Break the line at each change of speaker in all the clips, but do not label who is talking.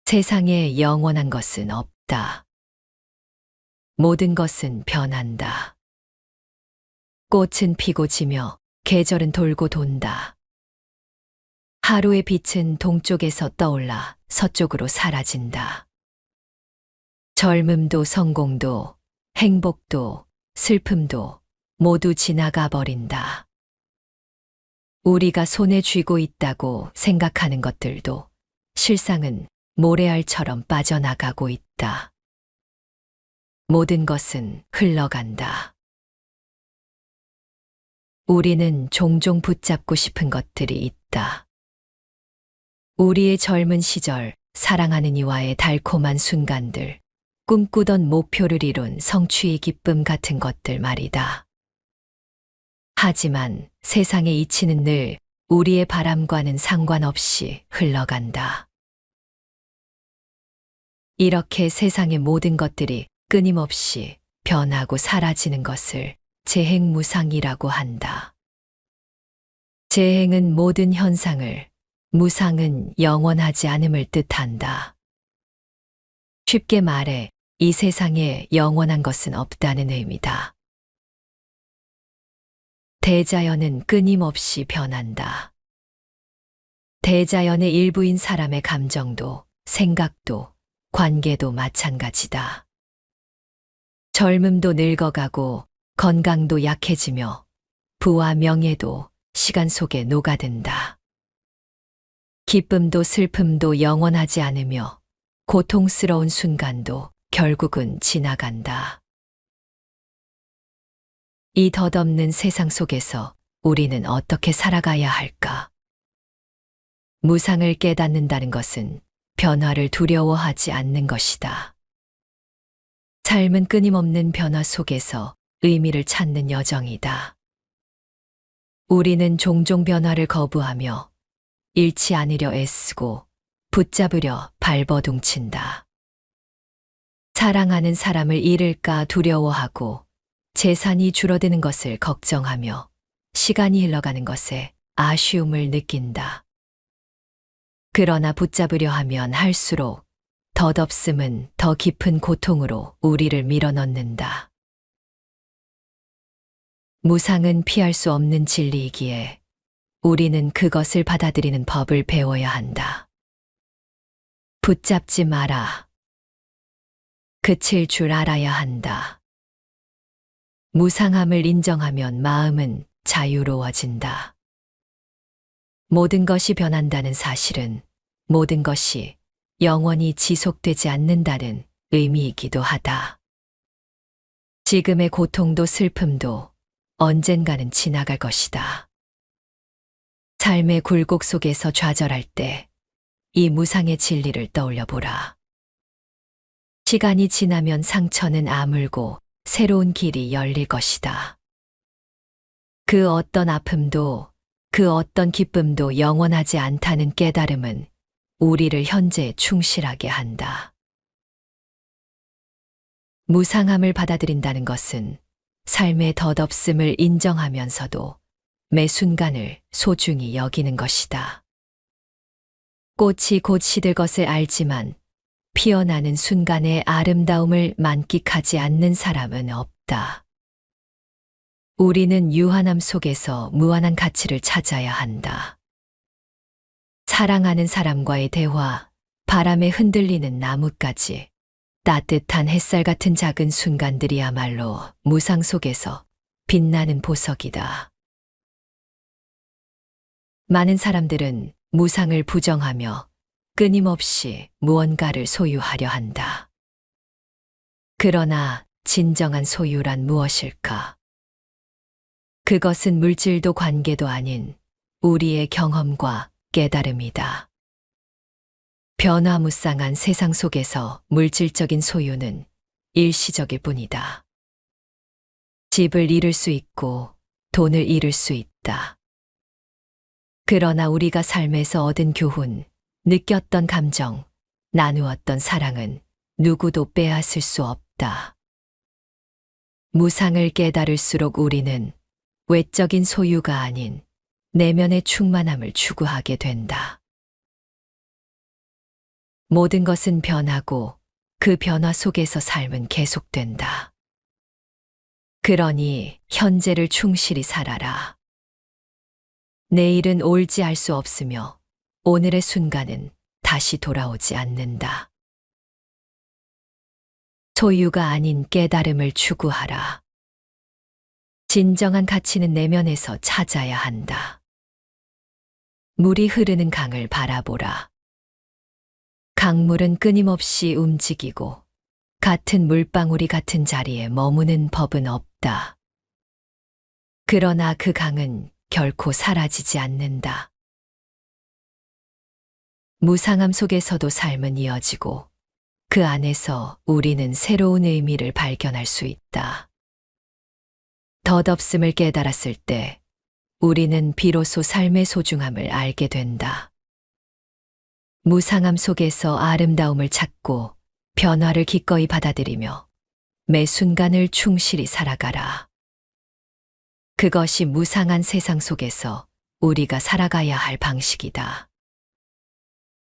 세상에 영원한 것은 없다. 모든 것은 변한다. 꽃은 피고 지며 계절은 돌고 돈다. 하루의 빛은 동쪽에서 떠올라 서쪽으로 사라진다. 젊음도 성공도 행복도 슬픔도 모두 지나가 버린다. 우리가 손에 쥐고 있다고 생각하는 것들도 실상은 모래알처럼 빠져나가고 있다. 모든 것은 흘러간다. 우리는 종종 붙잡고 싶은 것들이 있다. 우리의 젊은 시절 사랑하는 이와의 달콤한 순간들, 꿈꾸던 목표를 이룬 성취의 기쁨 같은 것들 말이다. 하지만 세상의 이치는 늘 우리의 바람과는 상관없이 흘러간다. 이렇게 세상의 모든 것들이 끊임없이 변하고 사라지는 것을 재행무상이라고 한다. 재행은 모든 현상을, 무상은 영원하지 않음을 뜻한다. 쉽게 말해 이 세상에 영원한 것은 없다는 의미다. 대자연은 끊임없이 변한다. 대자연의 일부인 사람의 감정도, 생각도, 관계도 마찬가지다. 젊음도 늙어가고 건강도 약해지며 부와 명예도 시간 속에 녹아든다. 기쁨도 슬픔도 영원하지 않으며 고통스러운 순간도 결국은 지나간다. 이 덧없는 세상 속에서 우리는 어떻게 살아가야 할까? 무상을 깨닫는다는 것은 변화를 두려워하지 않는 것이다. 삶은 끊임없는 변화 속에서 의미를 찾는 여정이다. 우리는 종종 변화를 거부하며 잃지 않으려 애쓰고 붙잡으려 발버둥친다. 사랑하는 사람을 잃을까 두려워하고 재산이 줄어드는 것을 걱정하며 시간이 흘러가는 것에 아쉬움을 느낀다. 그러나 붙잡으려 하면 할수록 덧없음은 더 깊은 고통으로 우리를 밀어넣는다. 무상은 피할 수 없는 진리이기에 우리는 그것을 받아들이는 법을 배워야 한다. 붙잡지 마라. 그칠 줄 알아야 한다. 무상함을 인정하면 마음은 자유로워진다. 모든 것이 변한다는 사실은 모든 것이 영원히 지속되지 않는다는 의미이기도 하다. 지금의 고통도 슬픔도 언젠가는 지나갈 것이다. 삶의 굴곡 속에서 좌절할 때 이 무상의 진리를 떠올려 보라. 시간이 지나면 상처는 아물고 새로운 길이 열릴 것이다. 그 어떤 아픔도 그 어떤 기쁨도 영원하지 않다는 깨달음은 우리를 현재에 충실하게 한다. 무상함을 받아들인다는 것은 삶의 덧없음을 인정하면서도 매 순간을 소중히 여기는 것이다. 꽃이 곧 시들 것을 알지만 피어나는 순간의 아름다움을 만끽하지 않는 사람은 없다. 우리는 유한함 속에서 무한한 가치를 찾아야 한다. 사랑하는 사람과의 대화, 바람에 흔들리는 나뭇가지, 따뜻한 햇살 같은 작은 순간들이야말로 무상 속에서 빛나는 보석이다. 많은 사람들은 무상을 부정하며 끊임없이 무언가를 소유하려 한다. 그러나 진정한 소유란 무엇일까? 그것은 물질도 관계도 아닌 우리의 경험과 깨달음이다. 변화무쌍한 세상 속에서 물질적인 소유는 일시적일 뿐이다. 집을 잃을 수 있고 돈을 잃을 수 있다. 그러나 우리가 삶에서 얻은 교훈, 느꼈던 감정, 나누었던 사랑은 누구도 빼앗을 수 없다. 무상을 깨달을수록 우리는 외적인 소유가 아닌 내면의 충만함을 추구하게 된다. 모든 것은 변하고 그 변화 속에서 삶은 계속된다. 그러니 현재를 충실히 살아라. 내일은 올지 알 수 없으며 오늘의 순간은 다시 돌아오지 않는다. 소유가 아닌 깨달음을 추구하라. 진정한 가치는 내면에서 찾아야 한다. 물이 흐르는 강을 바라보라. 강물은 끊임없이 움직이고 같은 물방울이 같은 자리에 머무는 법은 없다. 그러나 그 강은 결코 사라지지 않는다. 무상함 속에서도 삶은 이어지고 그 안에서 우리는 새로운 의미를 발견할 수 있다. 덧없음을 깨달았을 때 우리는 비로소 삶의 소중함을 알게 된다. 무상함 속에서 아름다움을 찾고 변화를 기꺼이 받아들이며 매 순간을 충실히 살아가라. 그것이 무상한 세상 속에서 우리가 살아가야 할 방식이다.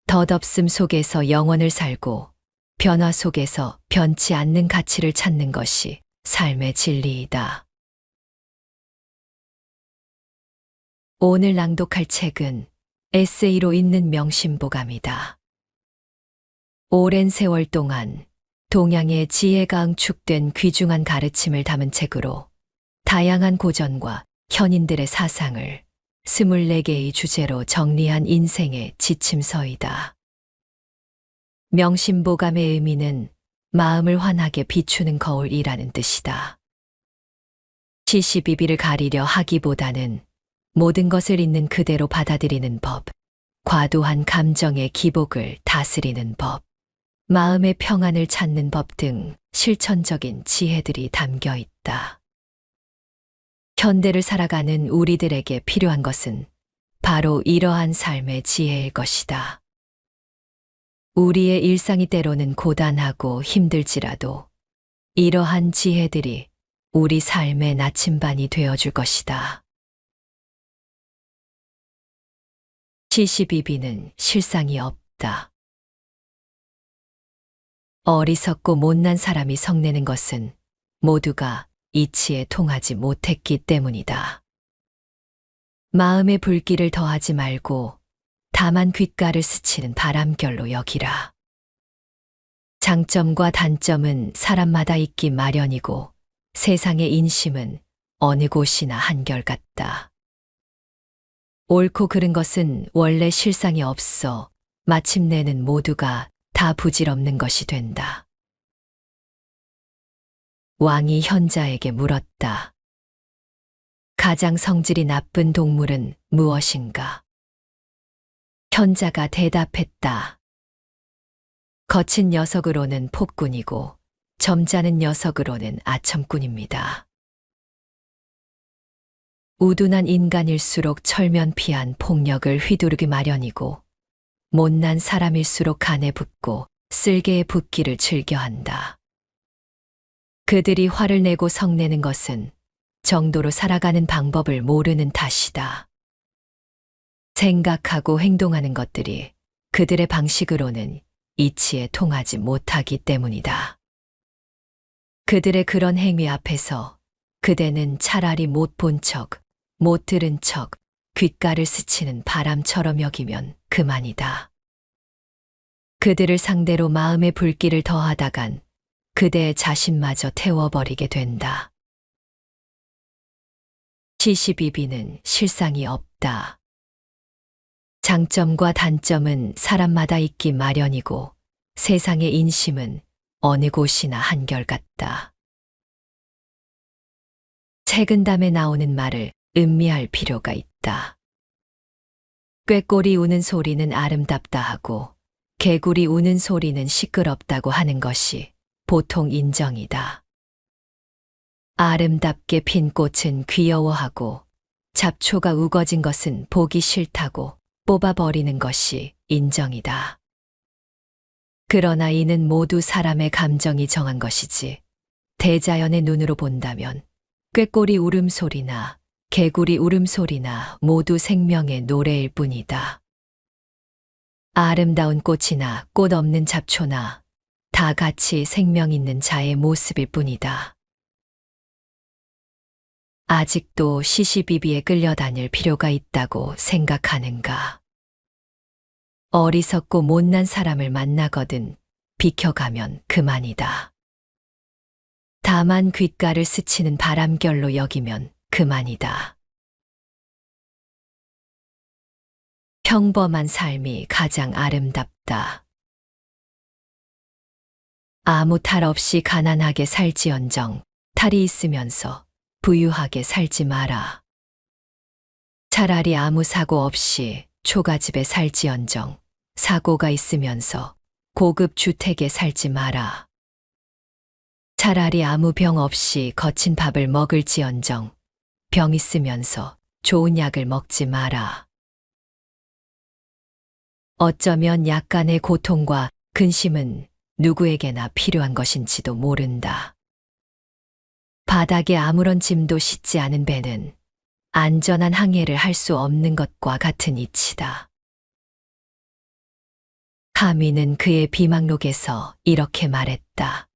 덧없음 속에서 영혼을 살고 변화 속에서 변치 않는 가치를 찾는 것이 삶의 진리이다. 오늘 낭독할 책은 에세이로 있는 명심보감이다. 오랜 세월 동안 동양의 지혜가 응축된 귀중한 가르침을 담은 책으로 다양한 고전과 현인들의 사상을 24개의 주제로 정리한 인생의 지침서이다. 명심보감의 의미는 마음을 환하게 비추는 거울이라는 뜻이다. 시시비비를 가리려 하기보다는 모든 것을 있는 그대로 받아들이는 법, 과도한 감정의 기복을 다스리는 법, 마음의 평안을 찾는 법 등 실천적인 지혜들이 담겨 있다. 현대를 살아가는 우리들에게 필요한 것은 바로 이러한 삶의 지혜일 것이다. 우리의 일상이 때로는 고단하고 힘들지라도 이러한 지혜들이 우리 삶의 나침반이 되어줄 것이다. 시시비비는 실상이 없다. 어리석고 못난 사람이 성내는 것은 모두가 이치에 통하지 못했기 때문이다. 마음의 불길을 더하지 말고 다만 귓가를 스치는 바람결로 여기라. 장점과 단점은 사람마다 있기 마련이고 세상의 인심은 어느 곳이나 한결같다. 옳고 그른 것은 원래 실상이 없어 마침내는 모두가 다 부질없는 것이 된다. 왕이 현자에게 물었다. 가장 성질이 나쁜 동물은 무엇인가? 현자가 대답했다. 거친 녀석으로는 폭군이고 점잖은 녀석으로는 아첨꾼입니다. 우둔한 인간일수록 철면피한 폭력을 휘두르기 마련이고 못난 사람일수록 간에 붙고 쓸개에 붙기를 즐겨한다. 그들이 화를 내고 성내는 것은 정도로 살아가는 방법을 모르는 탓이다. 생각하고 행동하는 것들이 그들의 방식으로는 이치에 통하지 못하기 때문이다. 그들의 그런 행위 앞에서 그대는 차라리 못 본 척, 못 들은 척, 귓가를 스치는 바람처럼 여기면 그만이다. 그들을 상대로 마음의 불길을 더하다간 그대의 자신마저 태워버리게 된다. 시시비비는 실상이 없다. 장점과 단점은 사람마다 있기 마련이고 세상의 인심은 어느 곳이나 한결같다. 책은담에 나오는 말을 음미할 필요가 있다. 꾀꼬리 우는 소리는 아름답다 하고 개구리 우는 소리는 시끄럽다고 하는 것이 보통 인정이다. 아름답게 핀 꽃은 귀여워하고 잡초가 우거진 것은 보기 싫다고 뽑아버리는 것이 인정이다. 그러나 이는 모두 사람의 감정이 정한 것이지 대자연의 눈으로 본다면 꾀꼬리 울음소리나 개구리 울음소리나 모두 생명의 노래일 뿐이다. 아름다운 꽃이나 꽃 없는 잡초나 다 같이 생명 있는 자의 모습일 뿐이다. 아직도 시시비비에 끌려다닐 필요가 있다고 생각하는가? 어리석고 못난 사람을 만나거든 비켜가면 그만이다. 다만 귓가를 스치는 바람결로 여기면 그만이다. 평범한 삶이 가장 아름답다. 아무 탈 없이 가난하게 살지언정 탈이 있으면서 부유하게 살지 마라. 차라리 아무 사고 없이 초가집에 살지언정 사고가 있으면서 고급 주택에 살지 마라. 차라리 아무 병 없이 거친 밥을 먹을지언정 병 있으면서 좋은 약을 먹지 마라. 어쩌면 약간의 고통과 근심은 누구에게나 필요한 것인지도 모른다. 바닥에 아무런 짐도 싣지 않은 배는 안전한 항해를 할 수 없는 것과 같은 이치다. 하미는 그의 비망록에서 이렇게 말했다.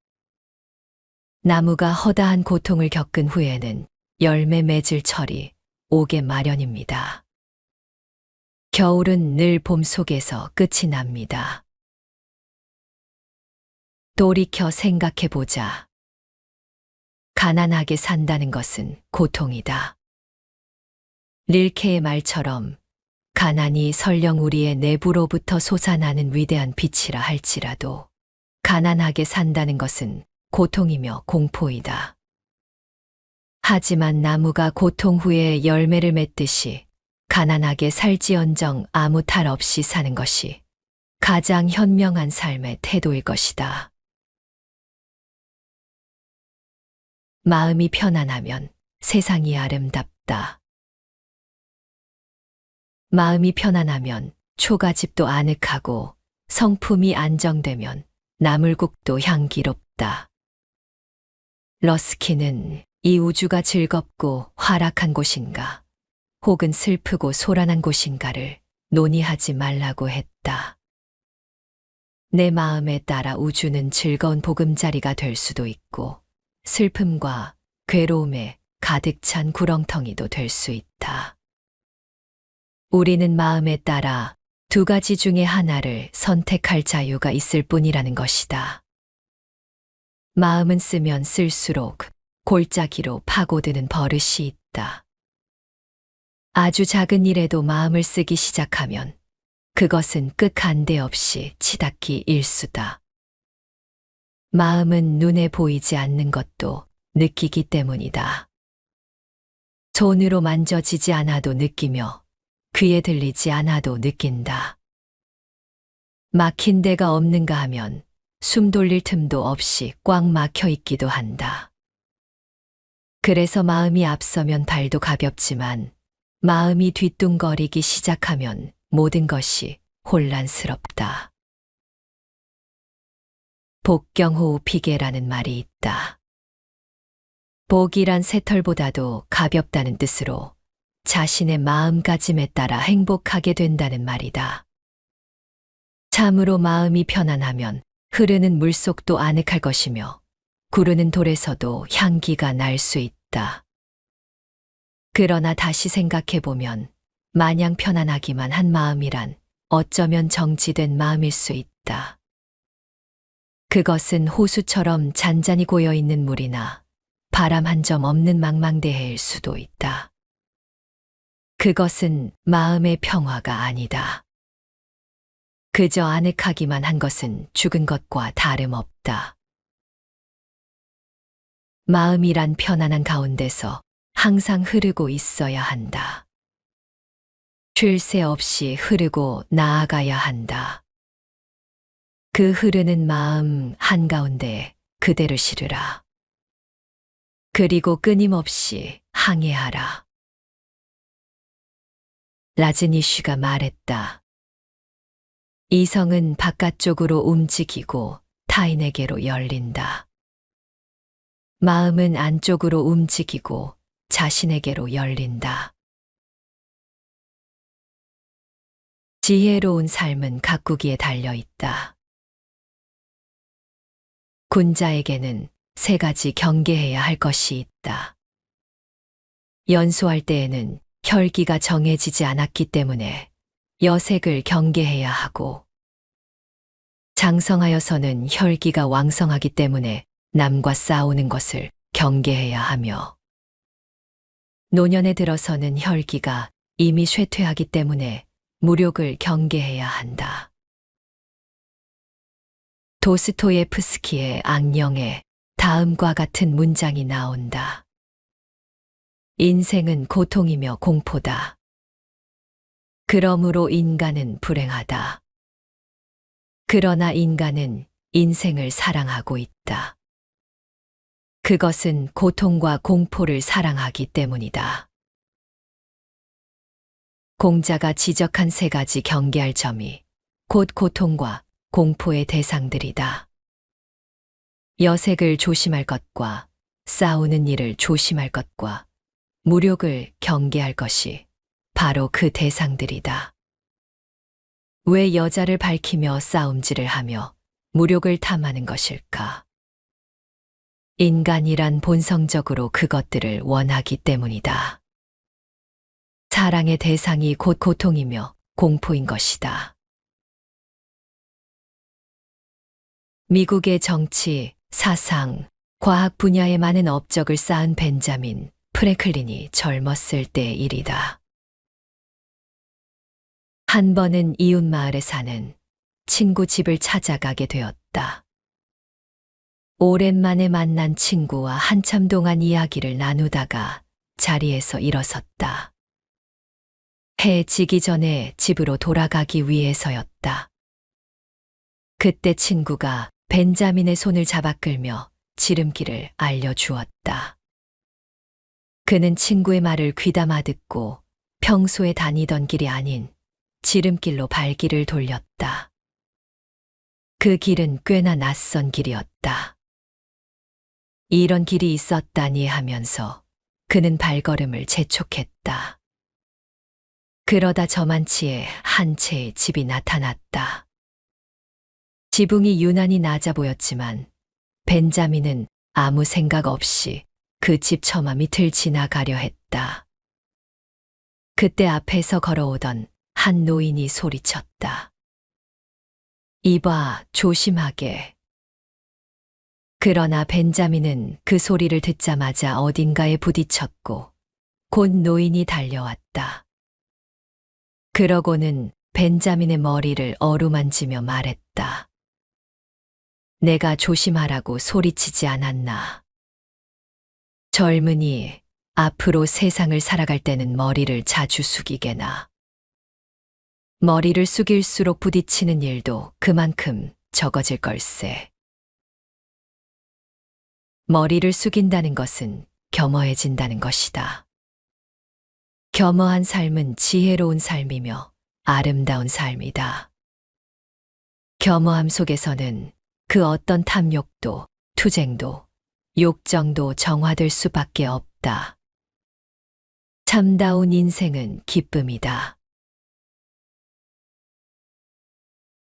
나무가 허다한 고통을 겪은 후에는 열매 맺을 철이 오게 마련입니다. 겨울은 늘 봄 속에서 끝이 납니다. 돌이켜 생각해보자. 가난하게 산다는 것은 고통이다. 릴케의 말처럼 가난이 설령 우리의 내부로부터 솟아나는 위대한 빛이라 할지라도 가난하게 산다는 것은 고통이며 공포이다. 하지만 나무가 고통 후에 열매를 맺듯이 가난하게 살지언정 아무 탈 없이 사는 것이 가장 현명한 삶의 태도일 것이다. 마음이 편안하면 세상이 아름답다. 마음이 편안하면 초가집도 아늑하고 성품이 안정되면 나물국도 향기롭다. 러스키는 이 우주가 즐겁고 활락한 곳인가 혹은 슬프고 소란한 곳인가를 논의하지 말라고 했다. 내 마음에 따라 우주는 즐거운 보금자리가 될 수도 있고 슬픔과 괴로움에 가득 찬 구렁텅이도 될 수 있다. 우리는 마음에 따라 두 가지 중에 하나를 선택할 자유가 있을 뿐이라는 것이다. 마음은 쓰면 쓸수록 골짜기로 파고드는 버릇이 있다. 아주 작은 일에도 마음을 쓰기 시작하면 그것은 끝간데 없이 치닫기 일수다. 마음은 눈에 보이지 않는 것도 느끼기 때문이다. 손으로 만져지지 않아도 느끼며 귀에 들리지 않아도 느낀다. 막힌 데가 없는가 하면 숨 돌릴 틈도 없이 꽉 막혀 있기도 한다. 그래서 마음이 앞서면 발도 가볍지만 마음이 뒤뚱거리기 시작하면 모든 것이 혼란스럽다. 복경호우 비계라는 말이 있다. 복이란 새털보다도 가볍다는 뜻으로 자신의 마음가짐에 따라 행복하게 된다는 말이다. 참으로 마음이 편안하면 흐르는 물속도 아늑할 것이며 구르는 돌에서도 향기가 날 수 있다. 그러나 다시 생각해보면 마냥 편안하기만 한 마음이란 어쩌면 정지된 마음일 수 있다. 그것은 호수처럼 잔잔히 고여있는 물이나 바람 한 점 없는 망망대해일 수도 있다. 그것은 마음의 평화가 아니다. 그저 아늑하기만 한 것은 죽은 것과 다름없다. 마음이란 편안한 가운데서 항상 흐르고 있어야 한다. 쉴 새 없이 흐르고 나아가야 한다. 그 흐르는 마음 한가운데 그대를 실으라. 그리고 끊임없이 항해하라. 라즈니쉬가 말했다. 이성은 바깥쪽으로 움직이고 타인에게로 열린다. 마음은 안쪽으로 움직이고 자신에게로 열린다. 지혜로운 삶은 가꾸기에 달려 있다. 군자에게는 세 가지 경계해야 할 것이 있다. 연소할 때에는 혈기가 정해지지 않았기 때문에 여색을 경계해야 하고, 장성하여서는 혈기가 왕성하기 때문에 남과 싸우는 것을 경계해야 하며, 노년에 들어서는 혈기가 이미 쇠퇴하기 때문에 무력을 경계해야 한다. 도스토예프스키의 악령에 다음과 같은 문장이 나온다. 인생은 고통이며 공포다. 그러므로 인간은 불행하다. 그러나 인간은 인생을 사랑하고 있다. 그것은 고통과 공포를 사랑하기 때문이다. 공자가 지적한 세 가지 경계할 점이 곧 고통과 공포의 대상들이다. 여색을 조심할 것과 싸우는 일을 조심할 것과 무력을 경계할 것이 바로 그 대상들이다. 왜 여자를 밝히며 싸움질을 하며 무력을 탐하는 것일까? 인간이란 본성적으로 그것들을 원하기 때문이다. 사랑의 대상이 곧 고통이며 공포인 것이다. 미국의 정치, 사상, 과학 분야에 많은 업적을 쌓은 벤자민 프랭클린이 젊었을 때의 일이다. 한 번은 이웃 마을에 사는 친구 집을 찾아가게 되었다. 오랜만에 만난 친구와 한참 동안 이야기를 나누다가 자리에서 일어섰다. 해 지기 전에 집으로 돌아가기 위해서였다. 그때 친구가 벤자민의 손을 잡아 끌며 지름길을 알려주었다. 그는 친구의 말을 귀담아 듣고 평소에 다니던 길이 아닌 지름길로 발길을 돌렸다. 그 길은 꽤나 낯선 길이었다. 이런 길이 있었다니 하면서 그는 발걸음을 재촉했다. 그러다 저만치에 한 채의 집이 나타났다. 지붕이 유난히 낮아 보였지만 벤자민은 아무 생각 없이 그 집 처마 밑을 지나가려 했다. 그때 앞에서 걸어오던 한 노인이 소리쳤다. 이봐, 조심하게. 그러나 벤자민은 그 소리를 듣자마자 어딘가에 부딪혔고 곧 노인이 달려왔다. 그러고는 벤자민의 머리를 어루만지며 말했다. 내가 조심하라고 소리치지 않았나. 젊은이, 앞으로 세상을 살아갈 때는 머리를 자주 숙이게나. 머리를 숙일수록 부딪히는 일도 그만큼 적어질 걸세. 머리를 숙인다는 것은 겸허해진다는 것이다. 겸허한 삶은 지혜로운 삶이며 아름다운 삶이다. 겸허함 속에서는 그 어떤 탐욕도, 투쟁도, 욕정도 정화될 수밖에 없다. 참다운 인생은 기쁨이다.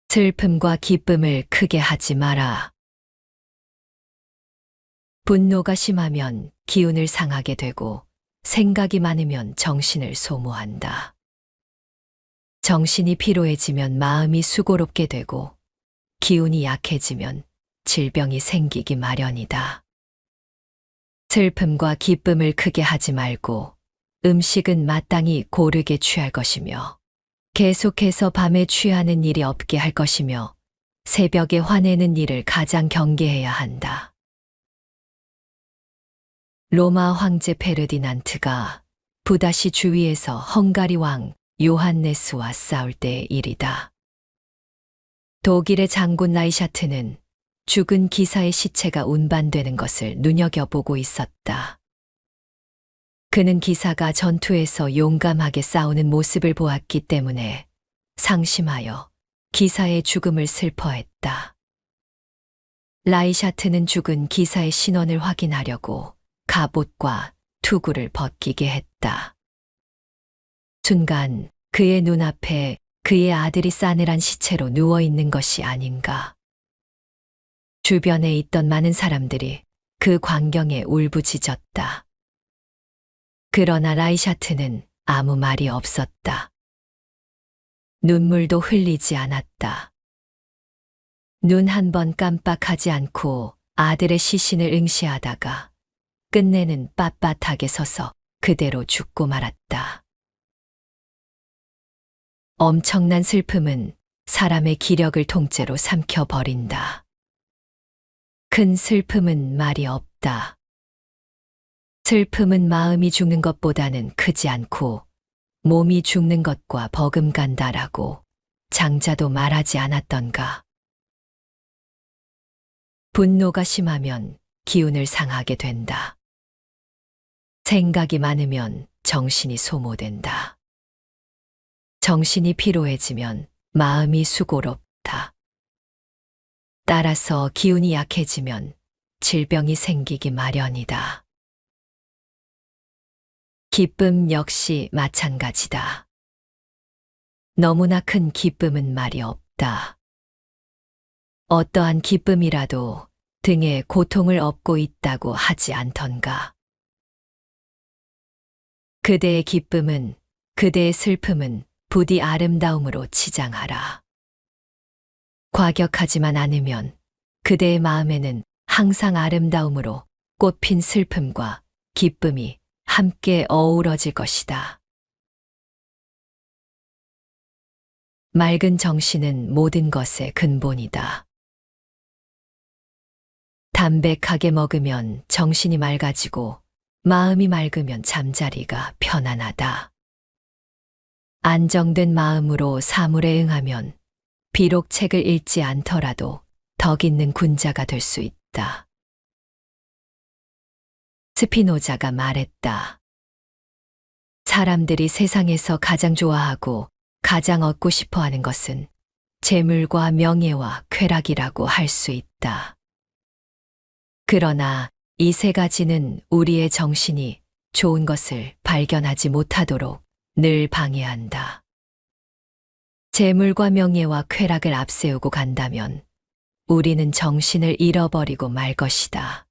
슬픔과 기쁨을 크게 하지 마라. 분노가 심하면 기운을 상하게 되고 생각이 많으면 정신을 소모한다. 정신이 피로해지면 마음이 수고롭게 되고 기운이 약해지면 질병이 생기기 마련이다. 슬픔과 기쁨을 크게 하지 말고 음식은 마땅히 고르게 취할 것이며 계속해서 밤에 취하는 일이 없게 할 것이며 새벽에 화내는 일을 가장 경계해야 한다. 로마 황제 페르디난트가 부다시 주위에서 헝가리 왕 요한네스와 싸울 때의 일이다. 독일의 장군 라이샤트는 죽은 기사의 시체가 운반되는 것을 눈여겨보고 있었다. 그는 기사가 전투에서 용감하게 싸우는 모습을 보았기 때문에 상심하여 기사의 죽음을 슬퍼했다. 라이샤트는 죽은 기사의 신원을 확인하려고 갑옷과 투구를 벗기게 했다. 순간 그의 눈앞에 그의 아들이 싸늘한 시체로 누워 있는 것이 아닌가. 주변에 있던 많은 사람들이 그 광경에 울부짖었다. 그러나 라이샤트는 아무 말이 없었다. 눈물도 흘리지 않았다. 눈 한 번 깜빡하지 않고 아들의 시신을 응시하다가 끝내는 빳빳하게 서서 그대로 죽고 말았다. 엄청난 슬픔은 사람의 기력을 통째로 삼켜버린다. 큰 슬픔은 말이 없다. 슬픔은 마음이 죽는 것보다는 크지 않고 몸이 죽는 것과 버금간다라고 장자도 말하지 않았던가. 분노가 심하면 기운을 상하게 된다. 생각이 많으면 정신이 소모된다. 정신이 피로해지면 마음이 수고롭다. 따라서 기운이 약해지면 질병이 생기기 마련이다. 기쁨 역시 마찬가지다. 너무나 큰 기쁨은 말이 없다. 어떠한 기쁨이라도 등에 고통을 업고 있다고 하지 않던가. 그대의 기쁨은, 그대의 슬픔은 부디 아름다움으로 치장하라. 과격하지만 않으면 그대의 마음에는 항상 아름다움으로 꽃핀 슬픔과 기쁨이 함께 어우러질 것이다. 맑은 정신은 모든 것의 근본이다. 담백하게 먹으면 정신이 맑아지고 마음이 맑으면 잠자리가 편안하다. 안정된 마음으로 사물에 응하면 비록 책을 읽지 않더라도 덕 있는 군자가 될 수 있다. 스피노자가 말했다. 사람들이 세상에서 가장 좋아하고 가장 얻고 싶어 하는 것은 재물과 명예와 쾌락이라고 할 수 있다. 그러나 이 세 가지는 우리의 정신이 좋은 것을 발견하지 못하도록 늘 방해한다. 재물과 명예와 쾌락을 앞세우고 간다면 우리는 정신을 잃어버리고 말 것이다.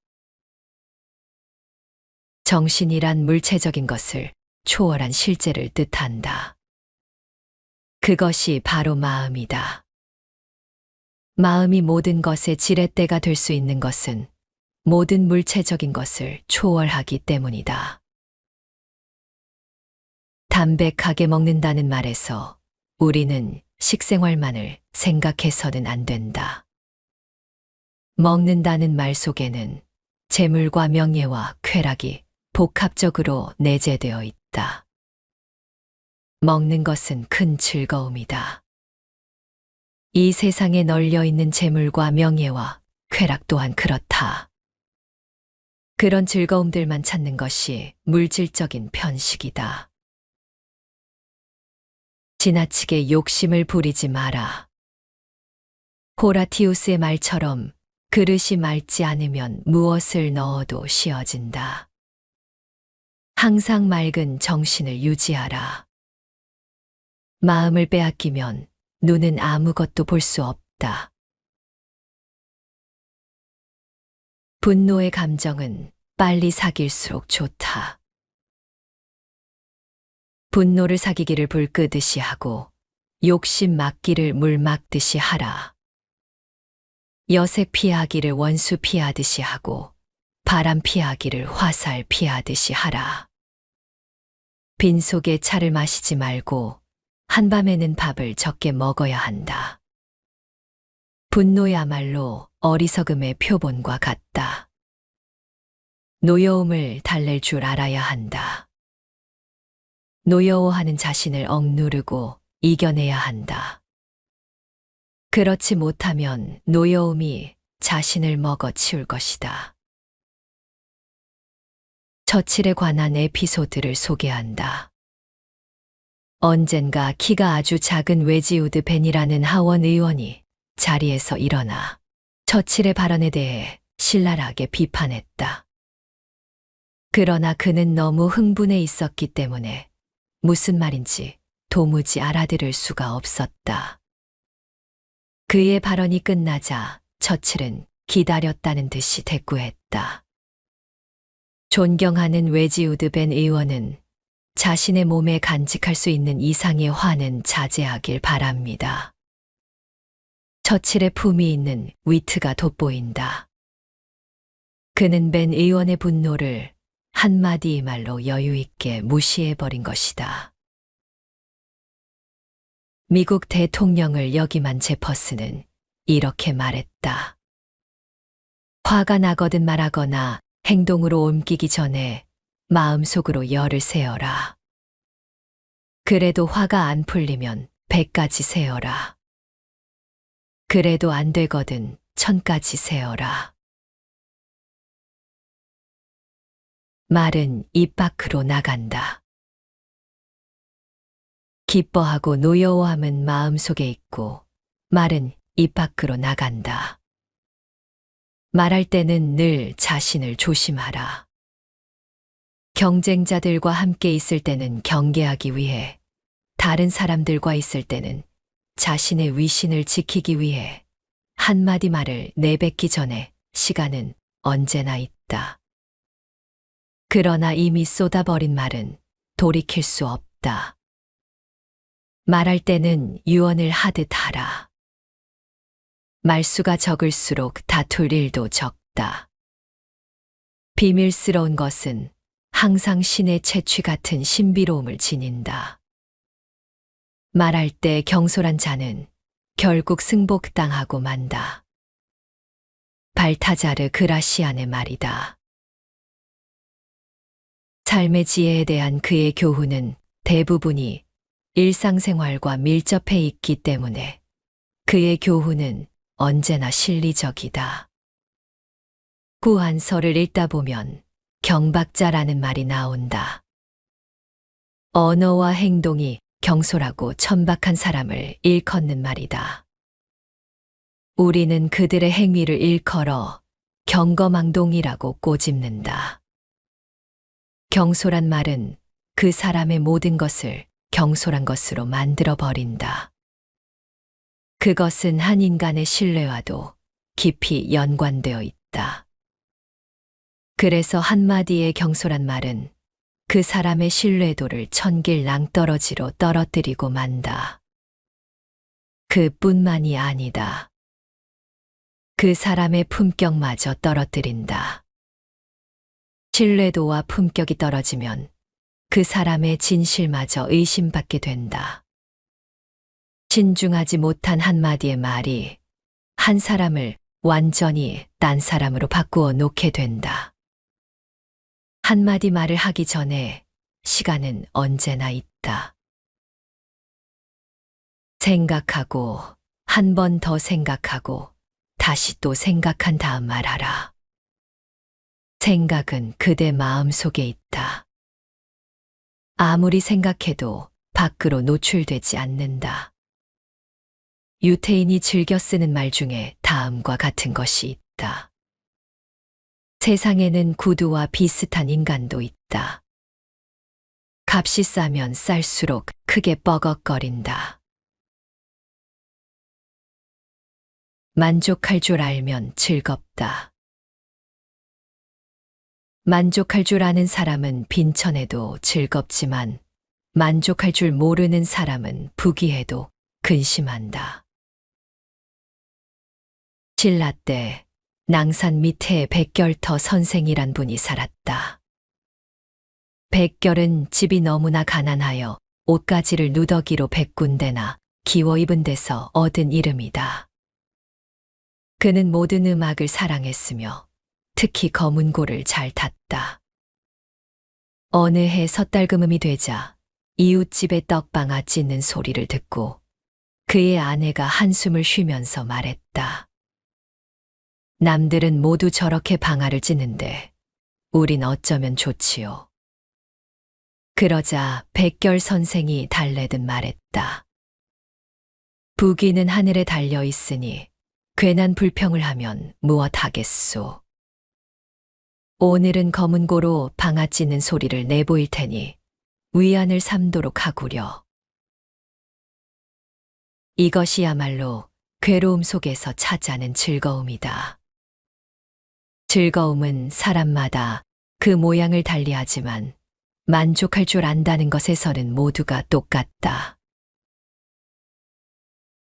정신이란 물체적인 것을 초월한 실제를 뜻한다. 그것이 바로 마음이다. 마음이 모든 것의 지렛대가 될 수 있는 것은 모든 물체적인 것을 초월하기 때문이다. 담백하게 먹는다는 말에서 우리는 식생활만을 생각해서는 안 된다. 먹는다는 말 속에는 재물과 명예와 쾌락이 복합적으로 내재되어 있다. 먹는 것은 큰 즐거움이다. 이 세상에 널려 있는 재물과 명예와 쾌락 또한 그렇다. 그런 즐거움들만 찾는 것이 물질적인 편식이다. 지나치게 욕심을 부리지 마라. 호라티우스의 말처럼 그릇이 맑지 않으면 무엇을 넣어도 씌어진다. 항상 맑은 정신을 유지하라. 마음을 빼앗기면 눈은 아무것도 볼 수 없다. 분노의 감정은 빨리 사귈수록 좋다. 분노를 사귀기를 불 끄듯이 하고 욕심 막기를 물 막듯이 하라. 여색 피하기를 원수 피하듯이 하고 바람 피하기를 화살 피하듯이 하라. 빈속에 차를 마시지 말고 한밤에는 밥을 적게 먹어야 한다. 분노야말로 어리석음의 표본과 같다. 노여움을 달랠 줄 알아야 한다. 노여워하는 자신을 억누르고 이겨내야 한다. 그렇지 못하면 노여움이 자신을 먹어치울 것이다. 처칠에 관한 에피소드를 소개한다. 언젠가 키가 아주 작은 웨지우드 벤이라는 하원 의원이 자리에서 일어나 처칠의 발언에 대해 신랄하게 비판했다. 그러나 그는 너무 흥분해 있었기 때문에 무슨 말인지 도무지 알아들을 수가 없었다. 그의 발언이 끝나자 처칠은 기다렸다는 듯이 대꾸했다. 존경하는 웨지우드 벤 의원은 자신의 몸에 간직할 수 있는 이상의 화는 자제하길 바랍니다. 처칠의 품위 있는 위트가 돋보인다. 그는 벤 의원의 분노를 한마디 말로 여유있게 무시해버린 것이다. 미국 대통령을 역임한 제퍼슨은 이렇게 말했다. 화가 나거든 말하거나 행동으로 옮기기 전에 마음속으로 열을 세어라. 그래도 화가 안 풀리면 100까지 세어라. 그래도 안 되거든 1000까지 세어라. 말은 입 밖으로 나간다. 기뻐하고 노여워함은 마음속에 있고 말은 입 밖으로 나간다. 말할 때는 늘 자신을 조심하라. 경쟁자들과 함께 있을 때는 경계하기 위해, 다른 사람들과 있을 때는 자신의 위신을 지키기 위해 한마디 말을 내뱉기 전에 시간은 언제나 있다. 그러나 이미 쏟아버린 말은 돌이킬 수 없다. 말할 때는 유언을 하듯 하라. 말수가 적을수록 다툴 일도 적다. 비밀스러운 것은 항상 신의 채취 같은 신비로움을 지닌다. 말할 때 경솔한 자는 결국 승복당하고 만다. 발타자르 그라시안의 말이다. 삶의 지혜에 대한 그의 교훈은 대부분이 일상생활과 밀접해 있기 때문에 그의 교훈은 언제나 실리적이다. 구한서를 읽다 보면 경박자라는 말이 나온다. 언어와 행동이 경솔하고 천박한 사람을 일컫는 말이다. 우리는 그들의 행위를 일컬어 경거망동이라고 꼬집는다. 경솔한 말은 그 사람의 모든 것을 경솔한 것으로 만들어 버린다. 그것은 한 인간의 신뢰와도 깊이 연관되어 있다. 그래서 한마디의 경솔한 말은 그 사람의 신뢰도를 천길 낭떠러지로 떨어뜨리고 만다. 그뿐만이 아니다. 그 사람의 품격마저 떨어뜨린다. 신뢰도와 품격이 떨어지면 그 사람의 진실마저 의심받게 된다. 신중하지 못한 한마디의 말이 한 사람을 완전히 딴 사람으로 바꾸어 놓게 된다. 한마디 말을 하기 전에 시간은 언제나 있다. 생각하고 한 번 더 생각하고 다시 또 생각한 다음 말하라. 생각은 그대 마음속에 있다. 아무리 생각해도 밖으로 노출되지 않는다. 유태인이 즐겨 쓰는 말 중에 다음과 같은 것이 있다. 세상에는 구두와 비슷한 인간도 있다. 값이 싸면 쌀수록 크게 뻐걱거린다. 만족할 줄 알면 즐겁다. 만족할 줄 아는 사람은 빈천에도 즐겁지만 만족할 줄 모르는 사람은 부귀해도 근심한다. 신라 때 낭산 밑에 백결터 선생이란 분이 살았다. 백결은 집이 너무나 가난하여 옷가지를 누더기로 100군데나 기워 입은 데서 얻은 이름이다. 그는 모든 음악을 사랑했으며 특히 거문고를 잘 탔다. 어느 해 섣달금음이 되자 이웃집의 떡방아 찢는 소리를 듣고 그의 아내가 한숨을 쉬면서 말했다. 남들은 모두 저렇게 방아를 찢는데 우린 어쩌면 좋지요. 그러자 백결 선생이 달래듯 말했다. 부귀는 하늘에 달려 있으니 괜한 불평을 하면 무엇하겠소. 오늘은 거문고로 방아 찢는 소리를 내보일 테니 위안을 삼도록 하구려. 이것이야말로 괴로움 속에서 찾아낸 즐거움이다. 즐거움은 사람마다 그 모양을 달리하지만 만족할 줄 안다는 것에서는 모두가 똑같다.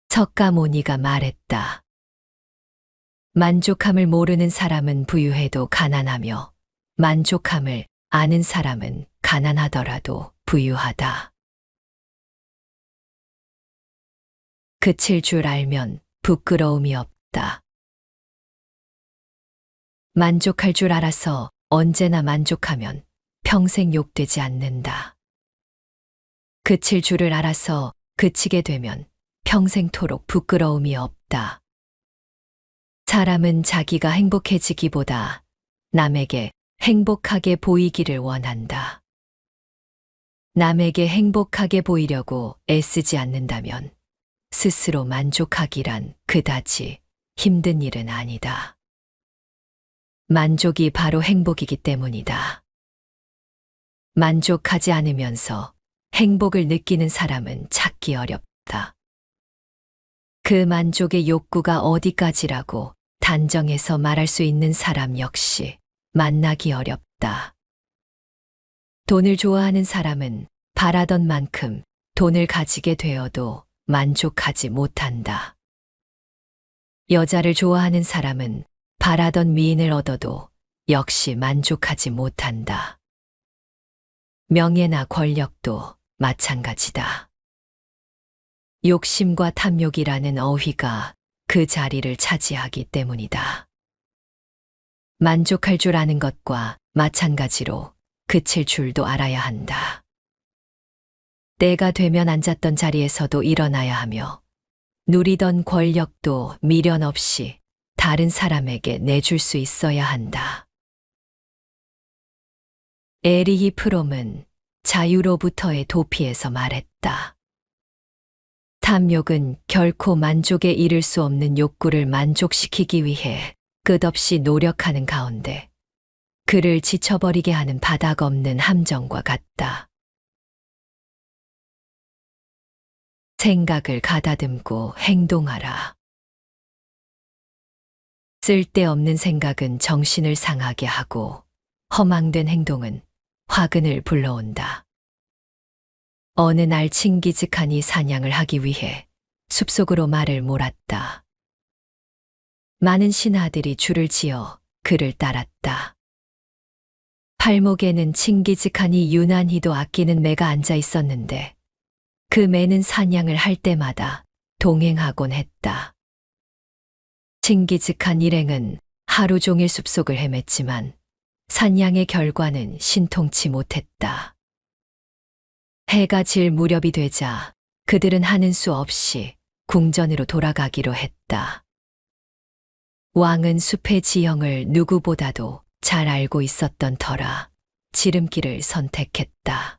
석가모니가 말했다. 만족함을 모르는 사람은 부유해도 가난하며 만족함을 아는 사람은 가난하더라도 부유하다. 그칠 줄 알면 부끄러움이 없다. 만족할 줄 알아서 언제나 만족하면 평생 욕되지 않는다. 그칠 줄을 알아서 그치게 되면 평생토록 부끄러움이 없다. 사람은 자기가 행복해지기보다 남에게 행복하게 보이기를 원한다. 남에게 행복하게 보이려고 애쓰지 않는다면 스스로 만족하기란 그다지 힘든 일은 아니다. 만족이 바로 행복이기 때문이다. 만족하지 않으면서 행복을 느끼는 사람은 찾기 어렵다. 그 만족의 욕구가 어디까지라고 단정해서 말할 수 있는 사람 역시 만나기 어렵다. 돈을 좋아하는 사람은 바라던 만큼 돈을 가지게 되어도 만족하지 못한다. 여자를 좋아하는 사람은 바라던 미인을 얻어도 역시 만족하지 못한다. 명예나 권력도 마찬가지다. 욕심과 탐욕이라는 어휘가 그 자리를 차지하기 때문이다. 만족할 줄 아는 것과 마찬가지로 그칠 줄도 알아야 한다. 때가 되면 앉았던 자리에서도 일어나야 하며 누리던 권력도 미련 없이 다른 사람에게 내줄 수 있어야 한다. 에리히 프롬은 자유로부터의 도피에서 말했다. 탐욕은 결코 만족에 이를 수 없는 욕구를 만족시키기 위해 끝없이 노력하는 가운데 그를 지쳐버리게 하는 바닥 없는 함정과 같다. 생각을 가다듬고 행동하라. 쓸데없는 생각은 정신을 상하게 하고 허망된 행동은 화근을 불러온다. 어느 날 칭기즈칸이 사냥을 하기 위해 숲속으로 말을 몰았다. 많은 신하들이 줄을 지어 그를 따랐다. 팔목에는 칭기즈칸이 유난히도 아끼는 매가 앉아 있었는데 그 매는 사냥을 할 때마다 동행하곤 했다. 칭기즈칸 일행은 하루 종일 숲속을 헤맸지만 사냥의 결과는 신통치 못했다. 해가 질 무렵이 되자 그들은 하는 수 없이 궁전으로 돌아가기로 했다. 왕은 숲의 지형을 누구보다도 잘 알고 있었던 터라 지름길을 선택했다.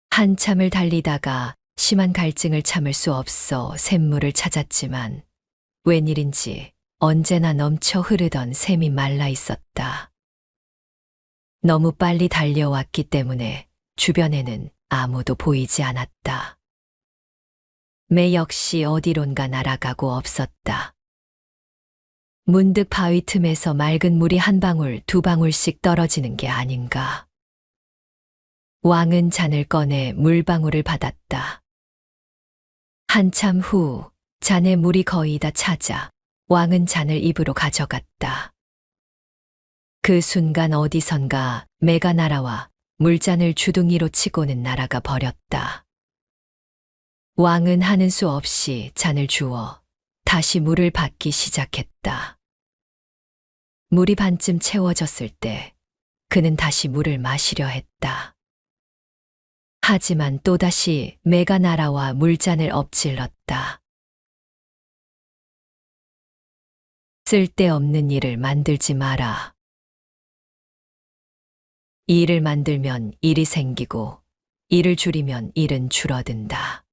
한참을 달리다가 심한 갈증을 참을 수 없어 샘물을 찾았지만 웬일인지 언제나 넘쳐 흐르던 샘이 말라 있었다. 너무 빨리 달려왔기 때문에 주변에는 아무도 보이지 않았다. 매 역시 어디론가 날아가고 없었다. 문득 바위 틈에서 맑은 물이 한 방울 두 방울씩 떨어지는 게 아닌가. 왕은 잔을 꺼내 물방울을 받았다. 한참 후 잔에 물이 거의 다 차자 왕은 잔을 입으로 가져갔다. 그 순간 어디선가 매가 날아와 물잔을 주둥이로 치고는 날아가 버렸다. 왕은 하는 수 없이 잔을 주워 다시 물을 받기 시작했다. 물이 반쯤 채워졌을 때 그는 다시 물을 마시려 했다. 하지만 또다시 매가 날아와 물잔을 엎질렀다. 쓸데없는 일을 만들지 마라. 일을 만들면 일이 생기고 일을 줄이면 일은 줄어든다.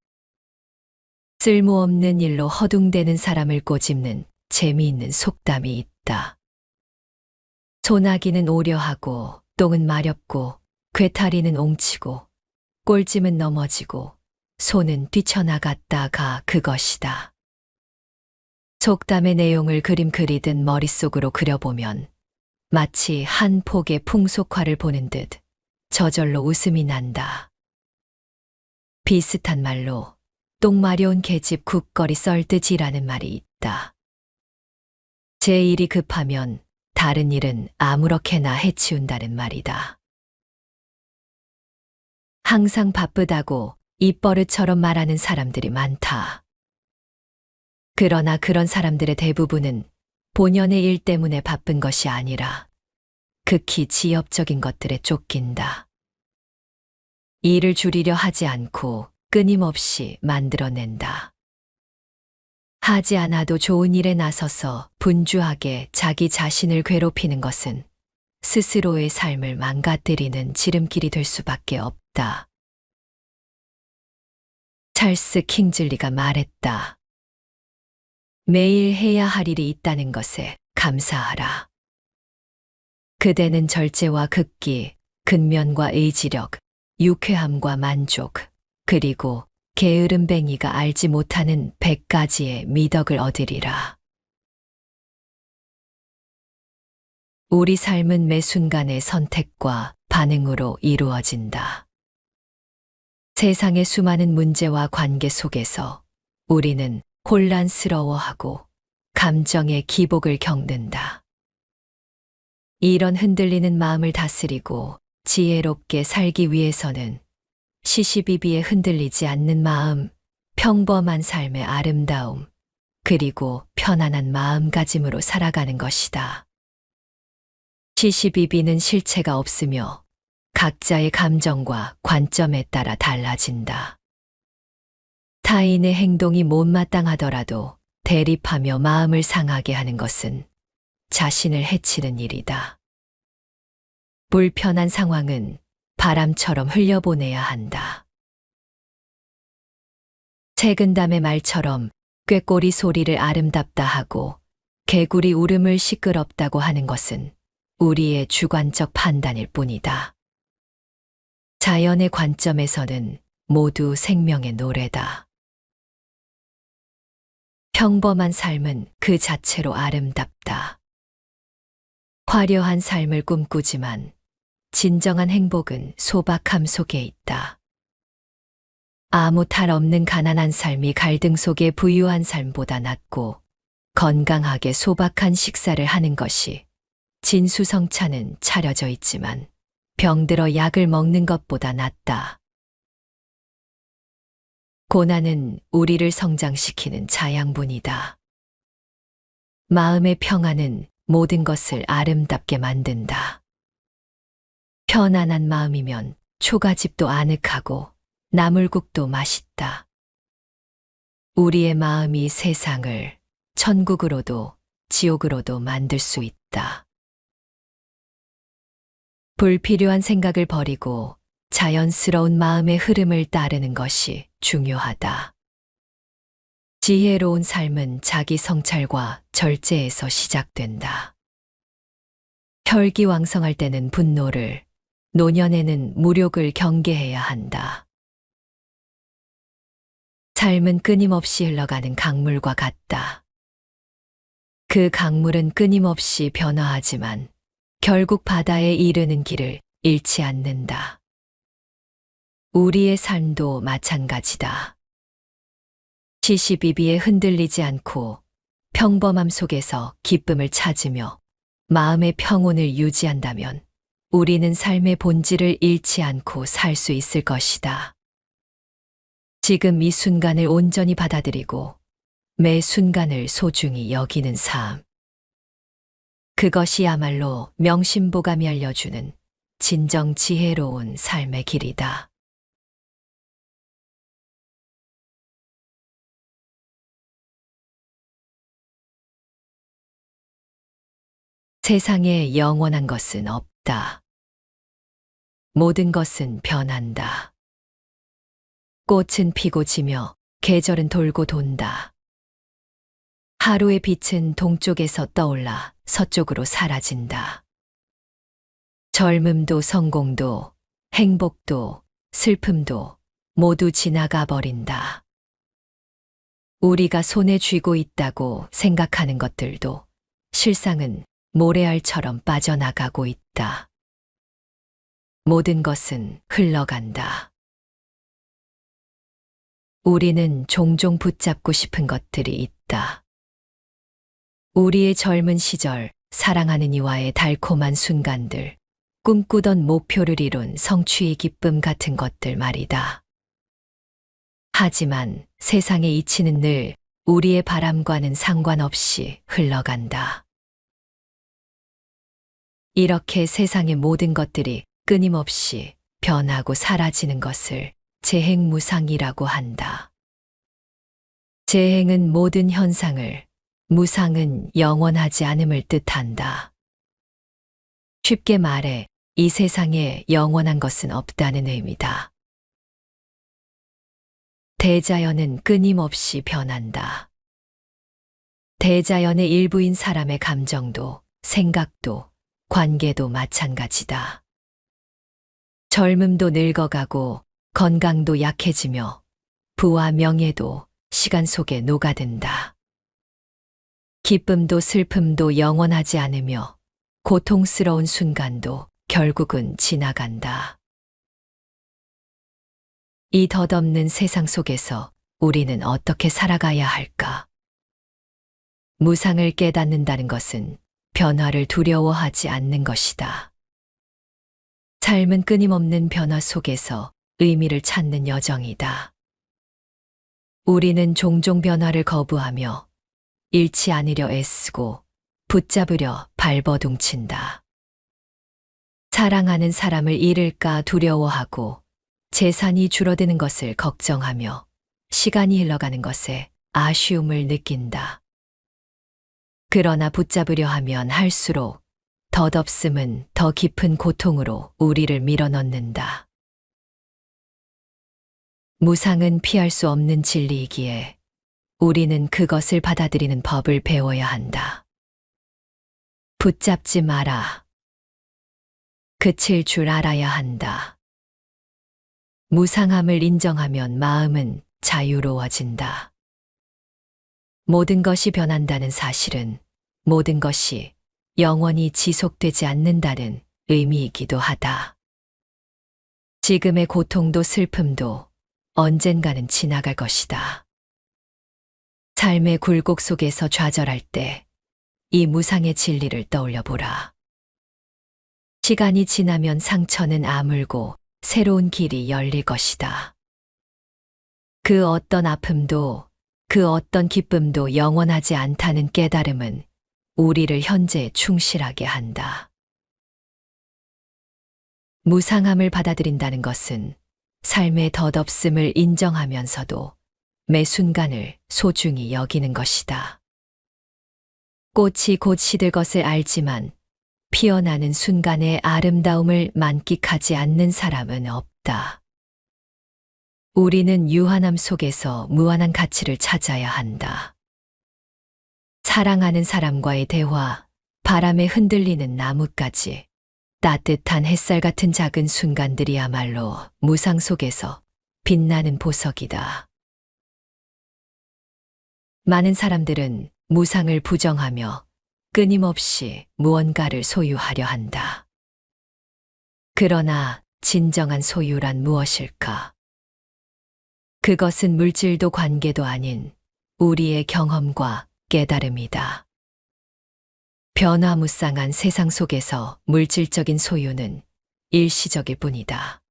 쓸모없는 일로 허둥대는 사람을 꼬집는 재미있는 속담이 있다. 소나기는 오려하고 똥은 마렵고 괴타리는 옹치고 꼴찜은 넘어지고 손은 뛰쳐나갔다가 그것이다. 속담의 내용을 그림 그리듯 머릿속으로 그려보면 마치 한 폭의 풍속화를 보는 듯 저절로 웃음이 난다. 비슷한 말로 똥 마려운 계집 국거리 썰듯이라는 말이 있다. 제 일이 급하면 다른 일은 아무렇게나 해치운다는 말이다. 항상 바쁘다고 입버릇처럼 말하는 사람들이 많다. 그러나 그런 사람들의 대부분은 본연의 일 때문에 바쁜 것이 아니라 극히 지엽적인 것들에 쫓긴다. 일을 줄이려 하지 않고 끊임없이 만들어낸다. 하지 않아도 좋은 일에 나서서 분주하게 자기 자신을 괴롭히는 것은 스스로의 삶을 망가뜨리는 지름길이 될 수밖에 없다. 찰스 킹즐리가 말했다. 매일 해야 할 일이 있다는 것에 감사하라. 그대는 절제와 극기, 근면과 의지력, 유쾌함과 만족, 그리고 게으름뱅이가 알지 못하는 100가지의 미덕을 얻으리라. 우리 삶은 매 순간의 선택과 반응으로 이루어진다. 세상의 수많은 문제와 관계 속에서 우리는 혼란스러워하고 감정의 기복을 겪는다. 이런 흔들리는 마음을 다스리고 지혜롭게 살기 위해서는 시시비비에 흔들리지 않는 마음, 평범한 삶의 아름다움, 그리고 편안한 마음가짐으로 살아가는 것이다. 시시비비는 실체가 없으며 각자의 감정과 관점에 따라 달라진다. 타인의 행동이 못마땅하더라도 대립하며 마음을 상하게 하는 것은 자신을 해치는 일이다. 불편한 상황은 바람처럼 흘려보내야 한다. 책은담의 말처럼 꾀꼬리 소리를 아름답다 하고 개구리 울음을 시끄럽다고 하는 것은 우리의 주관적 판단일 뿐이다. 자연의 관점에서는 모두 생명의 노래다. 평범한 삶은 그 자체로 아름답다. 화려한 삶을 꿈꾸지만 진정한 행복은 소박함 속에 있다. 아무 탈 없는 가난한 삶이 갈등 속의 부유한 삶보다 낫고 건강하게 소박한 식사를 하는 것이 진수성찬은 차려져 있지만 병들어 약을 먹는 것보다 낫다. 고난은 우리를 성장시키는 자양분이다. 마음의 평안은 모든 것을 아름답게 만든다. 편안한 마음이면 초가집도 아늑하고 나물국도 맛있다. 우리의 마음이 세상을 천국으로도 지옥으로도 만들 수 있다. 불필요한 생각을 버리고 자연스러운 마음의 흐름을 따르는 것이 중요하다. 지혜로운 삶은 자기 성찰과 절제에서 시작된다. 혈기왕성할 때는 분노를, 노년에는 무력을 경계해야 한다. 삶은 끊임없이 흘러가는 강물과 같다. 그 강물은 끊임없이 변화하지만 결국 바다에 이르는 길을 잃지 않는다. 우리의 삶도 마찬가지다. 시시비비에 흔들리지 않고 평범함 속에서 기쁨을 찾으며 마음의 평온을 유지한다면 우리는 삶의 본질을 잃지 않고 살 수 있을 것이다. 지금 이 순간을 온전히 받아들이고 매 순간을 소중히 여기는 삶. 그것이야말로 명심보감이 알려주는 진정 지혜로운 삶의 길이다. 세상에 영원한 것은 없다. 모든 것은 변한다. 꽃은 피고 지며 계절은 돌고 돈다. 하루의 빛은 동쪽에서 떠올라 서쪽으로 사라진다. 젊음도 성공도 행복도 슬픔도 모두 지나가 버린다. 우리가 손에 쥐고 있다고 생각하는 것들도 실상은 모래알처럼 빠져나가고 있다. 모든 것은 흘러간다. 우리는 종종 붙잡고 싶은 것들이 있다. 우리의 젊은 시절 사랑하는 이와의 달콤한 순간들, 꿈꾸던 목표를 이룬 성취의 기쁨 같은 것들 말이다. 하지만 세상의 이치는 늘 우리의 바람과는 상관없이 흘러간다. 이렇게 세상의 모든 것들이 끊임없이 변하고 사라지는 것을 재행무상이라고 한다. 재행은 모든 현상을, 무상은 영원하지 않음을 뜻한다. 쉽게 말해 이 세상에 영원한 것은 없다는 의미다. 대자연은 끊임없이 변한다. 대자연의 일부인 사람의 감정도, 생각도, 관계도 마찬가지다. 젊음도 늙어가고 건강도 약해지며 부와 명예도 시간 속에 녹아든다. 기쁨도 슬픔도 영원하지 않으며 고통스러운 순간도 결국은 지나간다. 이 덧없는 세상 속에서 우리는 어떻게 살아가야 할까? 무상을 깨닫는다는 것은 변화를 두려워하지 않는 것이다. 삶은 끊임없는 변화 속에서 의미를 찾는 여정이다. 우리는 종종 변화를 거부하며 잃지 않으려 애쓰고 붙잡으려 발버둥친다. 사랑하는 사람을 잃을까 두려워하고 재산이 줄어드는 것을 걱정하며 시간이 흘러가는 것에 아쉬움을 느낀다. 그러나 붙잡으려 하면 할수록 덧없음은 더 깊은 고통으로 우리를 밀어넣는다. 무상은 피할 수 없는 진리이기에 우리는 그것을 받아들이는 법을 배워야 한다. 붙잡지 마라. 그칠 줄 알아야 한다. 무상함을 인정하면 마음은 자유로워진다. 모든 것이 변한다는 사실은 모든 것이 영원히 지속되지 않는다는 의미이기도 하다. 지금의 고통도 슬픔도 언젠가는 지나갈 것이다. 삶의 굴곡 속에서 좌절할 때 이 무상의 진리를 떠올려 보라. 시간이 지나면 상처는 아물고 새로운 길이 열릴 것이다. 그 어떤 아픔도 그 어떤 기쁨도 영원하지 않다는 깨달음은 우리를 현재에 충실하게 한다. 무상함을 받아들인다는 것은 삶의 덧없음을 인정하면서도 매 순간을 소중히 여기는 것이다. 꽃이 곧 시들 것을 알지만 피어나는 순간의 아름다움을 만끽하지 않는 사람은 없다. 우리는 유한함 속에서 무한한 가치를 찾아야 한다. 사랑하는 사람과의 대화, 바람에 흔들리는 나뭇가지, 따뜻한 햇살 같은 작은 순간들이야말로 무상 속에서 빛나는 보석이다. 많은 사람들은 무상을 부정하며 끊임없이 무언가를 소유하려 한다. 그러나 진정한 소유란 무엇일까? 그것은 물질도 관계도 아닌 우리의 경험과 깨달음이다. 변화무쌍한 세상 속에서 물질적인 소유는 일시적일 뿐이다.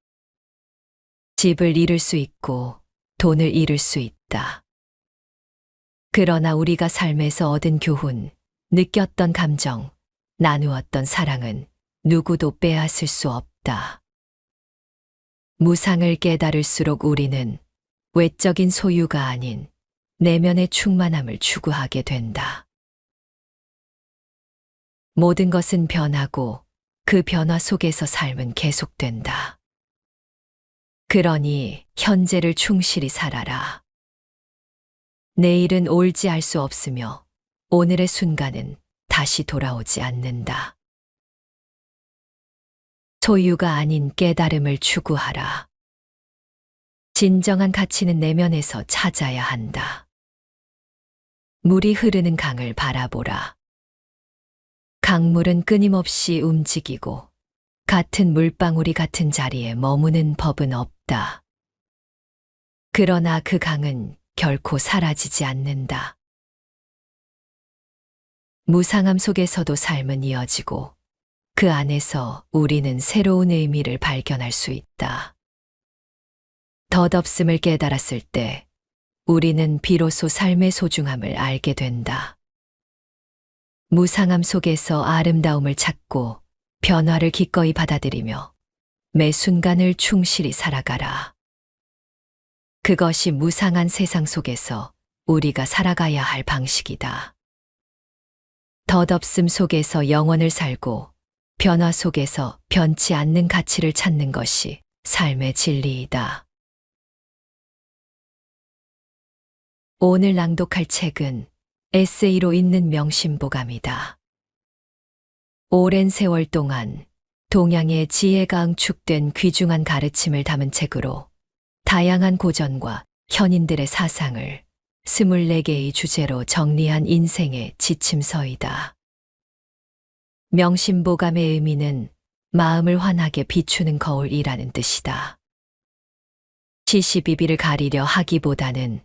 집을 잃을 수 있고 돈을 잃을 수 있다. 그러나 우리가 삶에서 얻은 교훈, 느꼈던 감정, 나누었던 사랑은 누구도 빼앗을 수 없다. 무상을 깨달을수록 우리는 외적인 소유가 아닌 내면의 충만함을 추구하게 된다. 모든 것은 변하고 그 변화 속에서 삶은 계속된다. 그러니 현재를 충실히 살아라. 내일은 올지 알 수 없으며 오늘의 순간은 다시 돌아오지 않는다. 소유가 아닌 깨달음을 추구하라. 진정한 가치는 내면에서 찾아야 한다. 물이 흐르는 강을 바라보라. 강물은 끊임없이 움직이고 같은 물방울이 같은 자리에 머무는 법은 없다. 그러나 그 강은 결코 사라지지 않는다. 무상함 속에서도 삶은 이어지고 그 안에서 우리는 새로운 의미를 발견할 수 있다. 덧없음을 깨달았을 때 우리는 비로소 삶의 소중함을 알게 된다. 무상함 속에서 아름다움을 찾고 변화를 기꺼이 받아들이며 매 순간을 충실히 살아가라. 그것이 무상한 세상 속에서 우리가 살아가야 할 방식이다. 덧없음 속에서 영혼을 살고 변화 속에서 변치 않는 가치를 찾는 것이 삶의 진리이다. 오늘 낭독할 책은 에세이로 있는 명심보감이다. 오랜 세월 동안 동양의 지혜가 응축된 귀중한 가르침을 담은 책으로 다양한 고전과 현인들의 사상을 24개의 주제로 정리한 인생의 지침서이다. 명심보감의 의미는 마음을 환하게 비추는 거울이라는 뜻이다. 시시비비를 가리려 하기보다는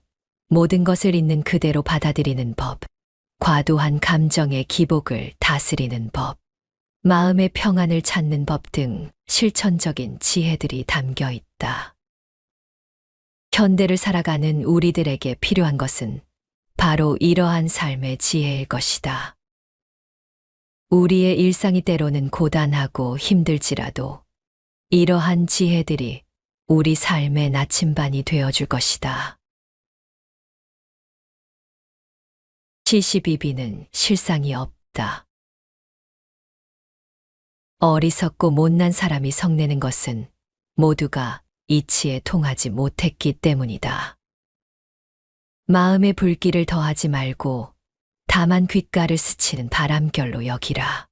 모든 것을 있는 그대로 받아들이는 법, 과도한 감정의 기복을 다스리는 법, 마음의 평안을 찾는 법 등 실천적인 지혜들이 담겨 있다. 현대를 살아가는 우리들에게 필요한 것은 바로 이러한 삶의 지혜일 것이다. 우리의 일상이 때로는 고단하고 힘들지라도 이러한 지혜들이 우리 삶의 나침반이 되어줄 것이다. 시시비비는 실상이 없다. 어리석고 못난 사람이 성내는 것은 모두가 이치에 통하지 못했기 때문이다. 마음의 불길을 더하지 말고 다만 귓가를 스치는 바람결로 여기라.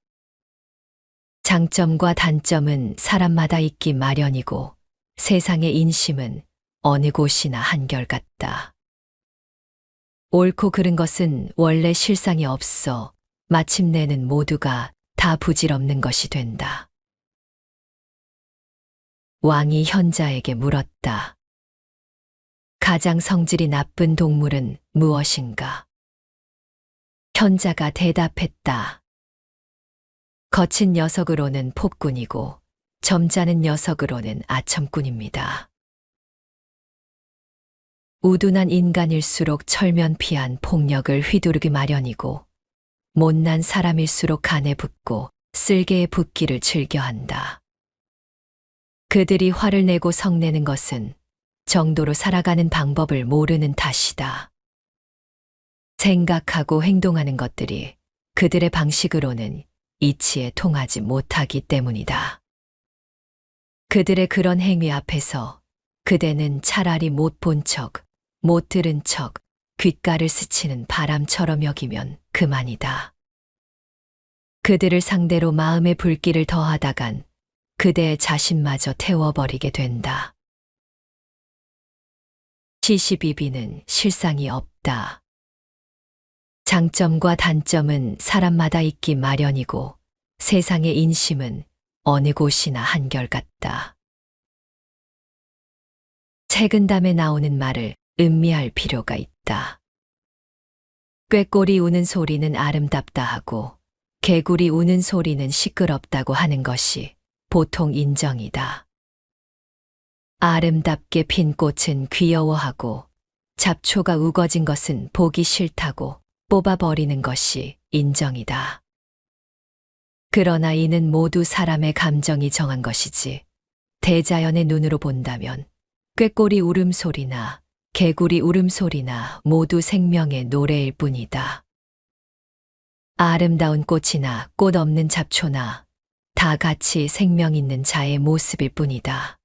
장점과 단점은 사람마다 있기 마련이고 세상의 인심은 어느 곳이나 한결같다. 옳고 그른 것은 원래 실상이 없어 마침내는 모두가 다 부질없는 것이 된다. 왕이 현자에게 물었다. 가장 성질이 나쁜 동물은 무엇인가? 현자가 대답했다. 거친 녀석으로는 폭군이고 점잖은 녀석으로는 아첨꾼입니다. 우둔한 인간일수록 철면피한 폭력을 휘두르기 마련이고 못난 사람일수록 간에 붙고 쓸개에 붙기를 즐겨한다. 그들이 화를 내고 성내는 것은 정도로 살아가는 방법을 모르는 탓이다. 생각하고 행동하는 것들이 그들의 방식으로는 이치에 통하지 못하기 때문이다. 그들의 그런 행위 앞에서 그대는 차라리 못 본 척, 못 들은 척, 귓가를 스치는 바람처럼 여기면 그만이다. 그들을 상대로 마음의 불길을 더하다간 그대의 자신마저 태워버리게 된다. 시시비비는 실상이 없다. 장점과 단점은 사람마다 있기 마련이고 세상의 인심은 어느 곳이나 한결같다. 책은담에 나오는 말을 음미할 필요가 있다. 꾀꼬리 우는 소리는 아름답다 하고 개구리 우는 소리는 시끄럽다고 하는 것이 보통 인정이다. 아름답게 핀 꽃은 귀여워하고 잡초가 우거진 것은 보기 싫다고 뽑아버리는 것이 인정이다. 그러나 이는 모두 사람의 감정이 정한 것이지 대자연의 눈으로 본다면 꾀꼬리 울음소리나 개구리 울음소리나 모두 생명의 노래일 뿐이다. 아름다운 꽃이나 꽃 없는 잡초나 다 같이 생명 있는 자의 모습일 뿐이다.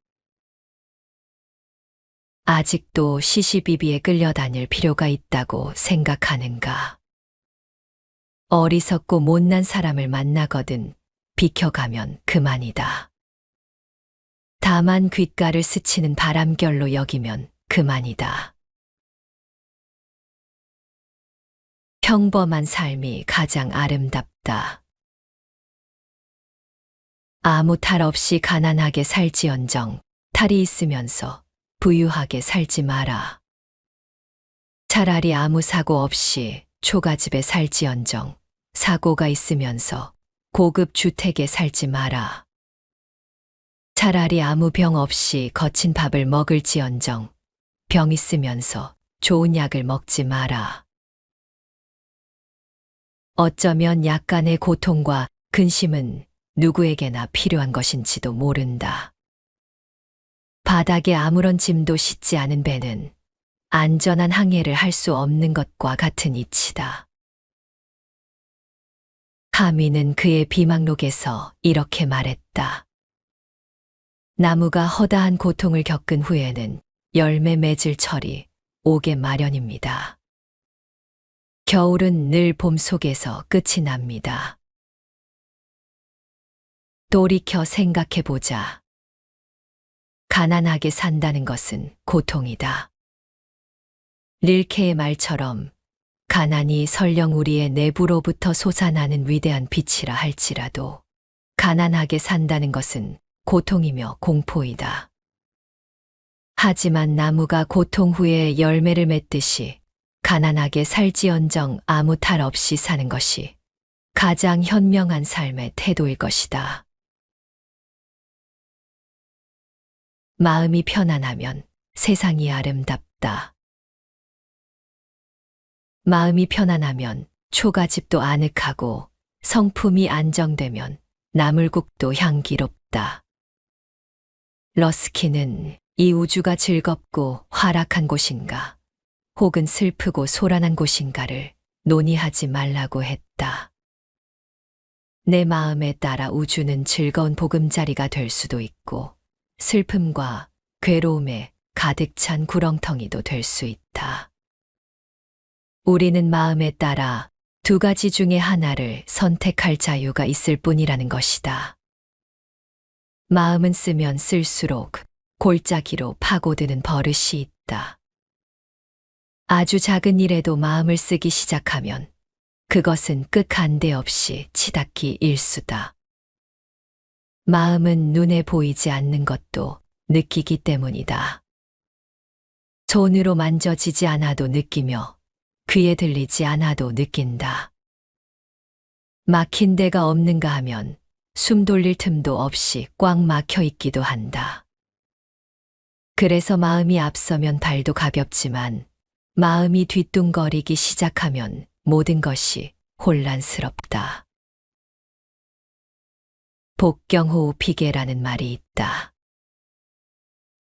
아직도 시시비비에 끌려다닐 필요가 있다고 생각하는가? 어리석고 못난 사람을 만나거든 비켜가면 그만이다. 다만 귓가를 스치는 바람결로 여기면 그만이다. 평범한 삶이 가장 아름답다. 아무 탈 없이 가난하게 살지언정 탈이 있으면서 부유하게 살지 마라. 차라리 아무 사고 없이 초가집에 살지언정 사고가 있으면서 고급 주택에 살지 마라. 차라리 아무 병 없이 거친 밥을 먹을지언정 병 있으면서 좋은 약을 먹지 마라. 어쩌면 약간의 고통과 근심은 누구에게나 필요한 것인지도 모른다. 바닥에 아무런 짐도 싣지 않은 배는 안전한 항해를 할 수 없는 것과 같은 이치다. 하미는 그의 비망록에서 이렇게 말했다. 나무가 허다한 고통을 겪은 후에는 열매 맺을 철이 오게 마련입니다. 겨울은 늘 봄 속에서 끝이 납니다. 돌이켜 생각해보자. 가난하게 산다는 것은 고통이다. 릴케의 말처럼 가난이 설령 우리의 내부로부터 솟아나는 위대한 빛이라 할지라도 가난하게 산다는 것은 고통이며 공포이다. 하지만 나무가 고통 후에 열매를 맺듯이 가난하게 살지언정 아무 탈 없이 사는 것이 가장 현명한 삶의 태도일 것이다. 마음이 편안하면 세상이 아름답다. 마음이 편안하면 초가집도 아늑하고 성품이 안정되면 나물국도 향기롭다. 러스키는 이 우주가 즐겁고 활락한 곳인가 혹은 슬프고 소란한 곳인가를 논의하지 말라고 했다. 내 마음에 따라 우주는 즐거운 보금자리가 될 수도 있고 슬픔과 괴로움에 가득 찬 구렁텅이도 될 수 있다. 우리는 마음에 따라 두 가지 중에 하나를 선택할 자유가 있을 뿐이라는 것이다. 마음은 쓰면 쓸수록 골짜기로 파고드는 버릇이 있다. 아주 작은 일에도 마음을 쓰기 시작하면 그것은 끝간데 없이 치닫기 일수다. 마음은 눈에 보이지 않는 것도 느끼기 때문이다. 손으로 만져지지 않아도 느끼며 귀에 들리지 않아도 느낀다. 막힌 데가 없는가 하면 숨 돌릴 틈도 없이 꽉 막혀 있기도 한다. 그래서 마음이 앞서면 발도 가볍지만 마음이 뒤뚱거리기 시작하면 모든 것이 혼란스럽다. 복경호우 비계라는 말이 있다.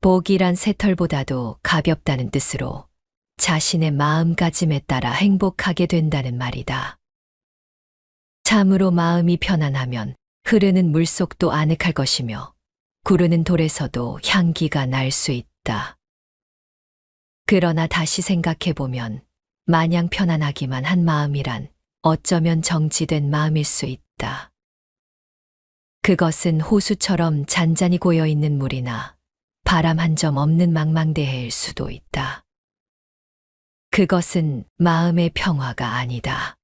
복이란 새털보다도 가볍다는 뜻으로 자신의 마음가짐에 따라 행복하게 된다는 말이다. 참으로 마음이 편안하면 흐르는 물속도 아늑할 것이며 구르는 돌에서도 향기가 날 수 있다. 그러나 다시 생각해보면 마냥 편안하기만 한 마음이란 어쩌면 정지된 마음일 수 있다. 그것은 호수처럼 잔잔히 고여있는 물이나 바람 한 점 없는 망망대해일 수도 있다. 그것은 마음의 평화가 아니다.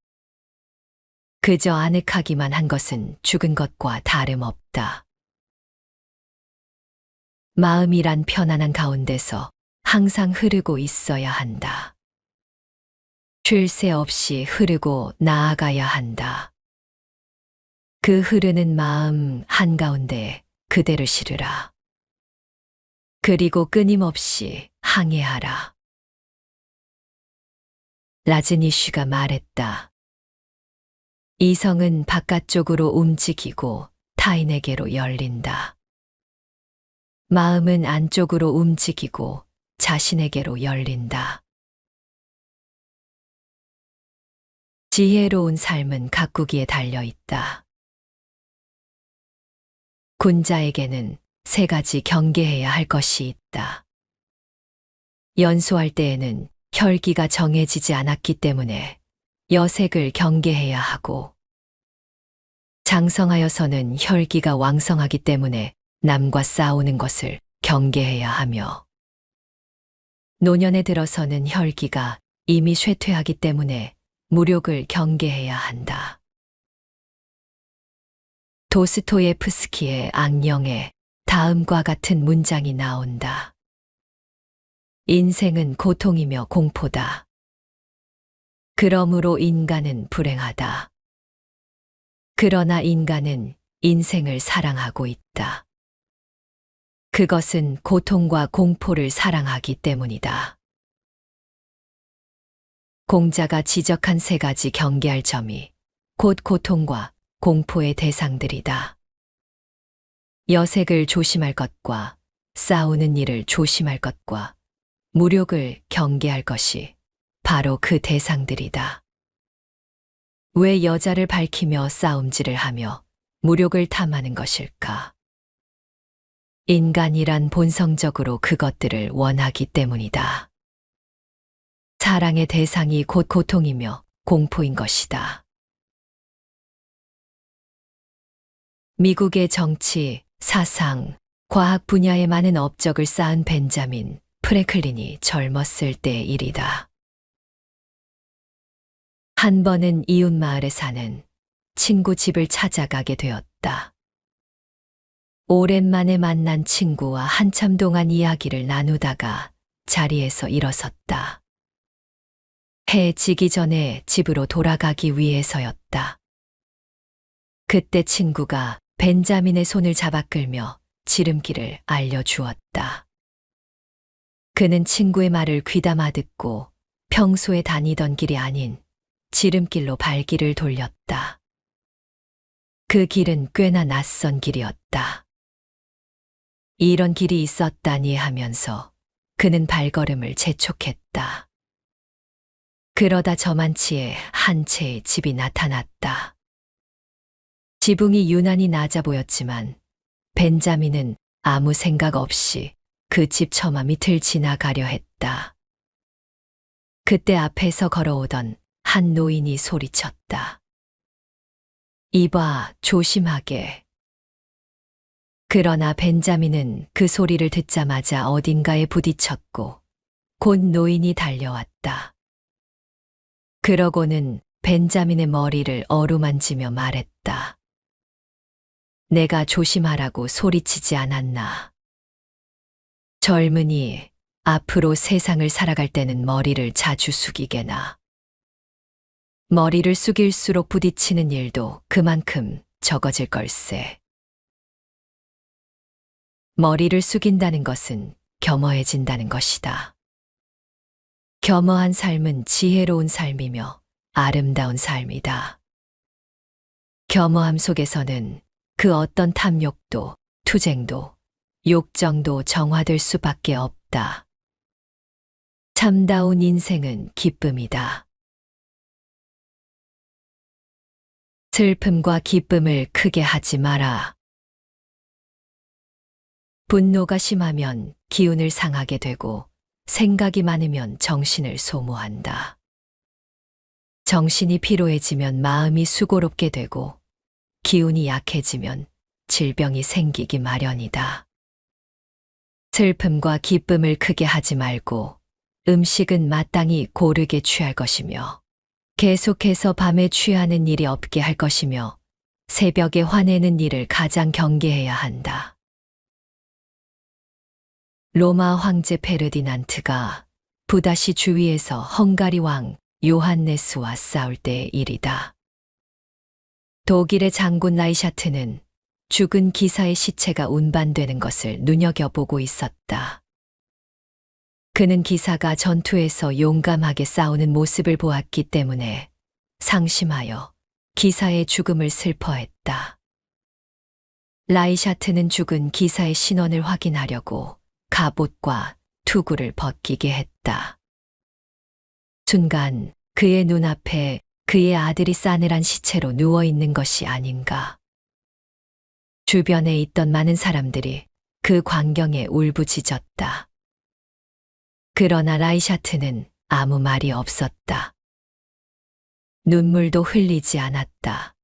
그저 아늑하기만 한 것은 죽은 것과 다름없다. 마음이란 편안한 가운데서 항상 흐르고 있어야 한다. 쉴 새 없이 흐르고 나아가야 한다. 그 흐르는 마음 한가운데 그대를 실으라. 그리고 끊임없이 항해하라. 라즈니쉬가 말했다. 이성은 바깥쪽으로 움직이고 타인에게로 열린다. 마음은 안쪽으로 움직이고 자신에게로 열린다. 지혜로운 삶은 가꾸기에 달려 있다. 군자에게는 세 가지 경계해야 할 것이 있다. 연소할 때에는 혈기가 정해지지 않았기 때문에 여색을 경계해야 하고, 장성하여서는 혈기가 왕성하기 때문에 남과 싸우는 것을 경계해야 하며, 노년에 들어서는 혈기가 이미 쇠퇴하기 때문에 무력을 경계해야 한다. 도스토예프스키의 악령에 다음과 같은 문장이 나온다. 인생은 고통이며 공포다. 그러므로 인간은 불행하다. 그러나 인간은 인생을 사랑하고 있다. 그것은 고통과 공포를 사랑하기 때문이다. 공자가 지적한 세 가지 경계할 점이 곧 고통과 공포의 대상들이다. 여색을 조심할 것과 싸우는 일을 조심할 것과 무력을 경계할 것이 바로 그 대상들이다. 왜 여자를 밝히며 싸움질을 하며 무력을 탐하는 것일까? 인간이란 본성적으로 그것들을 원하기 때문이다. 사랑의 대상이 곧 고통이며 공포인 것이다. 미국의 정치, 사상, 과학 분야에 많은 업적을 쌓은 벤자민 프랭클린이 젊었을 때의 일이다. 한 번은 이웃 마을에 사는 친구 집을 찾아가게 되었다. 오랜만에 만난 친구와 한참 동안 이야기를 나누다가 자리에서 일어섰다. 해 지기 전에 집으로 돌아가기 위해서였다. 그때 친구가 벤자민의 손을 잡아 끌며 지름길을 알려주었다. 그는 친구의 말을 귀담아 듣고 평소에 다니던 길이 아닌 지름길로 발길을 돌렸다. 그 길은 꽤나 낯선 길이었다. 이런 길이 있었다니 하면서 그는 발걸음을 재촉했다. 그러다 저만치에 한 채의 집이 나타났다. 지붕이 유난히 낮아 보였지만 벤자민은 아무 생각 없이 그 집 처마 밑을 지나가려 했다. 그때 앞에서 걸어오던 한 노인이 소리쳤다. 이봐, 조심하게. 그러나 벤자민은 그 소리를 듣자마자 어딘가에 부딪혔고 곧 노인이 달려왔다. 그러고는 벤자민의 머리를 어루만지며 말했다. 내가 조심하라고 소리치지 않았나. 젊은이, 앞으로 세상을 살아갈 때는 머리를 자주 숙이게나. 머리를 숙일수록 부딪히는 일도 그만큼 적어질 걸세. 머리를 숙인다는 것은 겸허해진다는 것이다. 겸허한 삶은 지혜로운 삶이며 아름다운 삶이다. 겸허함 속에서는 그 어떤 탐욕도, 투쟁도, 욕정도 정화될 수밖에 없다. 참다운 인생은 기쁨이다. 슬픔과 기쁨을 크게 하지 마라. 분노가 심하면 기운을 상하게 되고 생각이 많으면 정신을 소모한다. 정신이 피로해지면 마음이 수고롭게 되고 기운이 약해지면 질병이 생기기 마련이다. 슬픔과 기쁨을 크게 하지 말고 음식은 마땅히 고르게 취할 것이며 계속해서 밤에 취하는 일이 없게 할 것이며 새벽에 화내는 일을 가장 경계해야 한다. 로마 황제 페르디난트가 부다시 주위에서 헝가리 왕 요한네스와 싸울 때의 일이다. 독일의 장군 라이샤트는 죽은 기사의 시체가 운반되는 것을 눈여겨보고 있었다. 그는 기사가 전투에서 용감하게 싸우는 모습을 보았기 때문에 상심하여 기사의 죽음을 슬퍼했다. 라이샤트는 죽은 기사의 신원을 확인하려고 갑옷과 투구를 벗기게 했다. 순간 그의 눈앞에 그의 아들이 싸늘한 시체로 누워있는 것이 아닌가. 주변에 있던 많은 사람들이 그 광경에 울부짖었다. 그러나 라이샤트는 아무 말이 없었다. 눈물도 흘리지 않았다.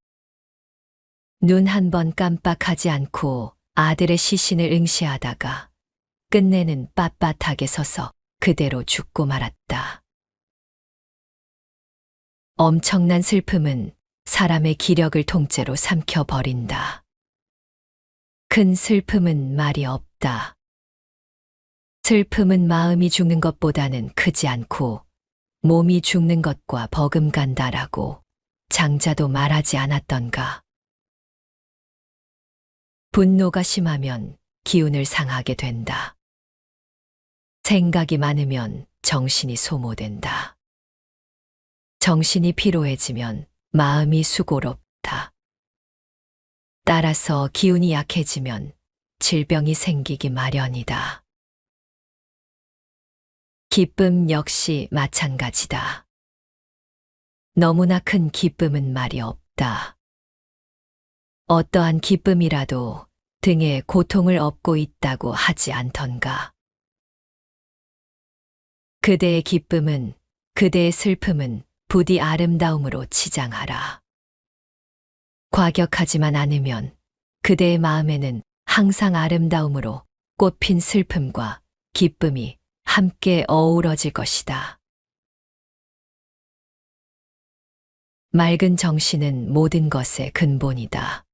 눈 한 번 깜빡하지 않고 아들의 시신을 응시하다가 끝내는 빳빳하게 서서 그대로 죽고 말았다. 엄청난 슬픔은 사람의 기력을 통째로 삼켜버린다. 큰 슬픔은 말이 없다. 슬픔은 마음이 죽는 것보다는 크지 않고 몸이 죽는 것과 버금간다라고 장자도 말하지 않았던가. 분노가 심하면 기운을 상하게 된다. 생각이 많으면 정신이 소모된다. 정신이 피로해지면 마음이 수고롭다. 따라서 기운이 약해지면 질병이 생기기 마련이다. 기쁨 역시 마찬가지다. 너무나 큰 기쁨은 말이 없다. 어떠한 기쁨이라도 등에 고통을 업고 있다고 하지 않던가. 그대의 기쁨은, 그대의 슬픔은 부디 아름다움으로 치장하라. 과격하지만 않으면 그대의 마음에는 항상 아름다움으로 꽃핀 슬픔과 기쁨이 함께 어우러질 것이다. 맑은 정신은 모든 것의 근본이다.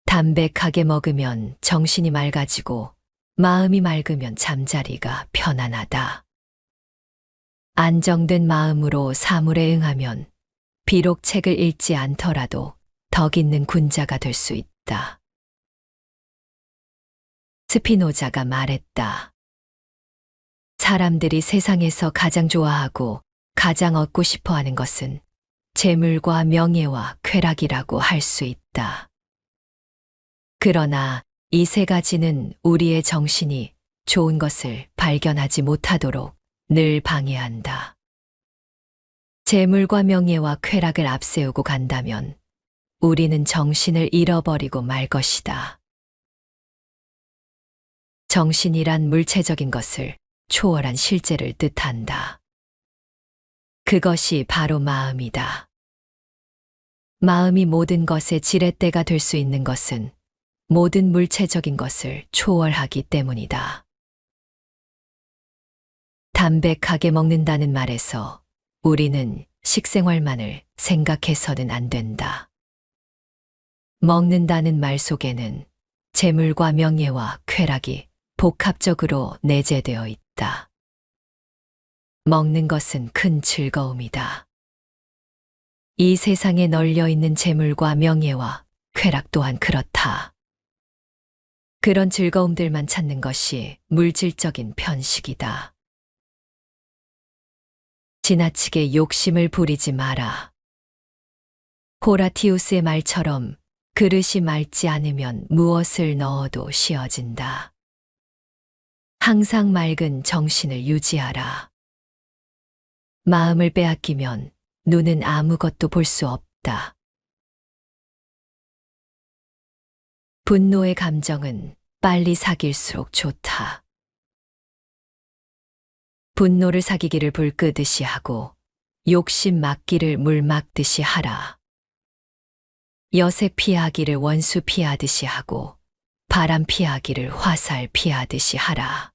담백하게 먹으면 정신이 맑아지고 마음이 맑으면 잠자리가 편안하다. 안정된 마음으로 사물에 응하면 비록 책을 읽지 않더라도 덕 있는 군자가 될 수 있다. 스피노자가 말했다. 사람들이 세상에서 가장 좋아하고 가장 얻고 싶어 하는 것은 재물과 명예와 쾌락이라고 할 수 있다. 그러나 이 세 가지는 우리의 정신이 좋은 것을 발견하지 못하도록 늘 방해한다. 재물과 명예와 쾌락을 앞세우고 간다면 우리는 정신을 잃어버리고 말 것이다. 정신이란 물체적인 것을 초월한 실제를 뜻한다. 그것이 바로 마음이다. 마음이 모든 것의 지렛대가 될 수 있는 것은 모든 물체적인 것을 초월하기 때문이다. 담백하게 먹는다는 말에서 우리는 식생활만을 생각해서는 안 된다. 먹는다는 말 속에는 재물과 명예와 쾌락이 복합적으로 내재되어 있다. 먹는 것은 큰 즐거움이다. 이 세상에 널려 있는 재물과 명예와 쾌락 또한 그렇다. 그런 즐거움들만 찾는 것이 물질적인 편식이다. 지나치게 욕심을 부리지 마라. 호라티우스의 말처럼 그릇이 맑지 않으면 무엇을 넣어도 씌어진다. 항상 맑은 정신을 유지하라. 마음을 빼앗기면 눈은 아무것도 볼 수 없다. 분노의 감정은 빨리 사귈수록 좋다. 분노를 사귀기를 불 끄듯이 하고 욕심 막기를 물 막듯이 하라. 여색 피하기를 원수 피하듯이 하고 바람 피하기를 화살 피하듯이 하라.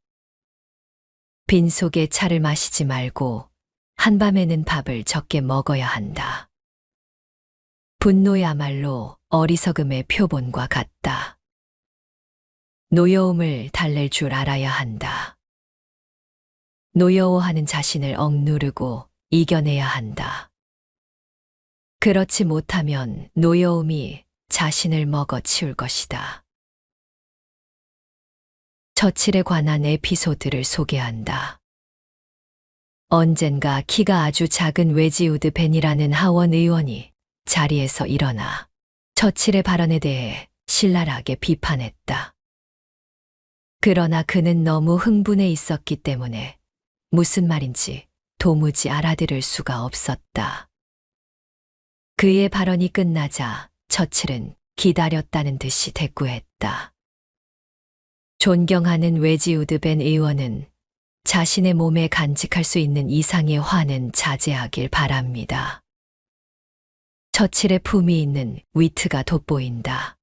빈속에 차를 마시지 말고 한밤에는 밥을 적게 먹어야 한다. 분노야말로 어리석음의 표본과 같다. 노여움을 달랠 줄 알아야 한다. 노여워하는 자신을 억누르고 이겨내야 한다. 그렇지 못하면 노여움이 자신을 먹어치울 것이다. 처칠에 관한 에피소드를 소개한다. 언젠가 키가 아주 작은 웨지우드 벤이라는 하원 의원이 자리에서 일어나 처칠의 발언에 대해 신랄하게 비판했다. 그러나 그는 너무 흥분해 있었기 때문에 무슨 말인지 도무지 알아들을 수가 없었다. 그의 발언이 끝나자 처칠은 기다렸다는 듯이 대꾸했다. 존경하는 웨지우드 벤 의원은 자신의 몸에 간직할 수 있는 이상의 화는 자제하길 바랍니다. 처칠의 품이 있는 위트가 돋보인다.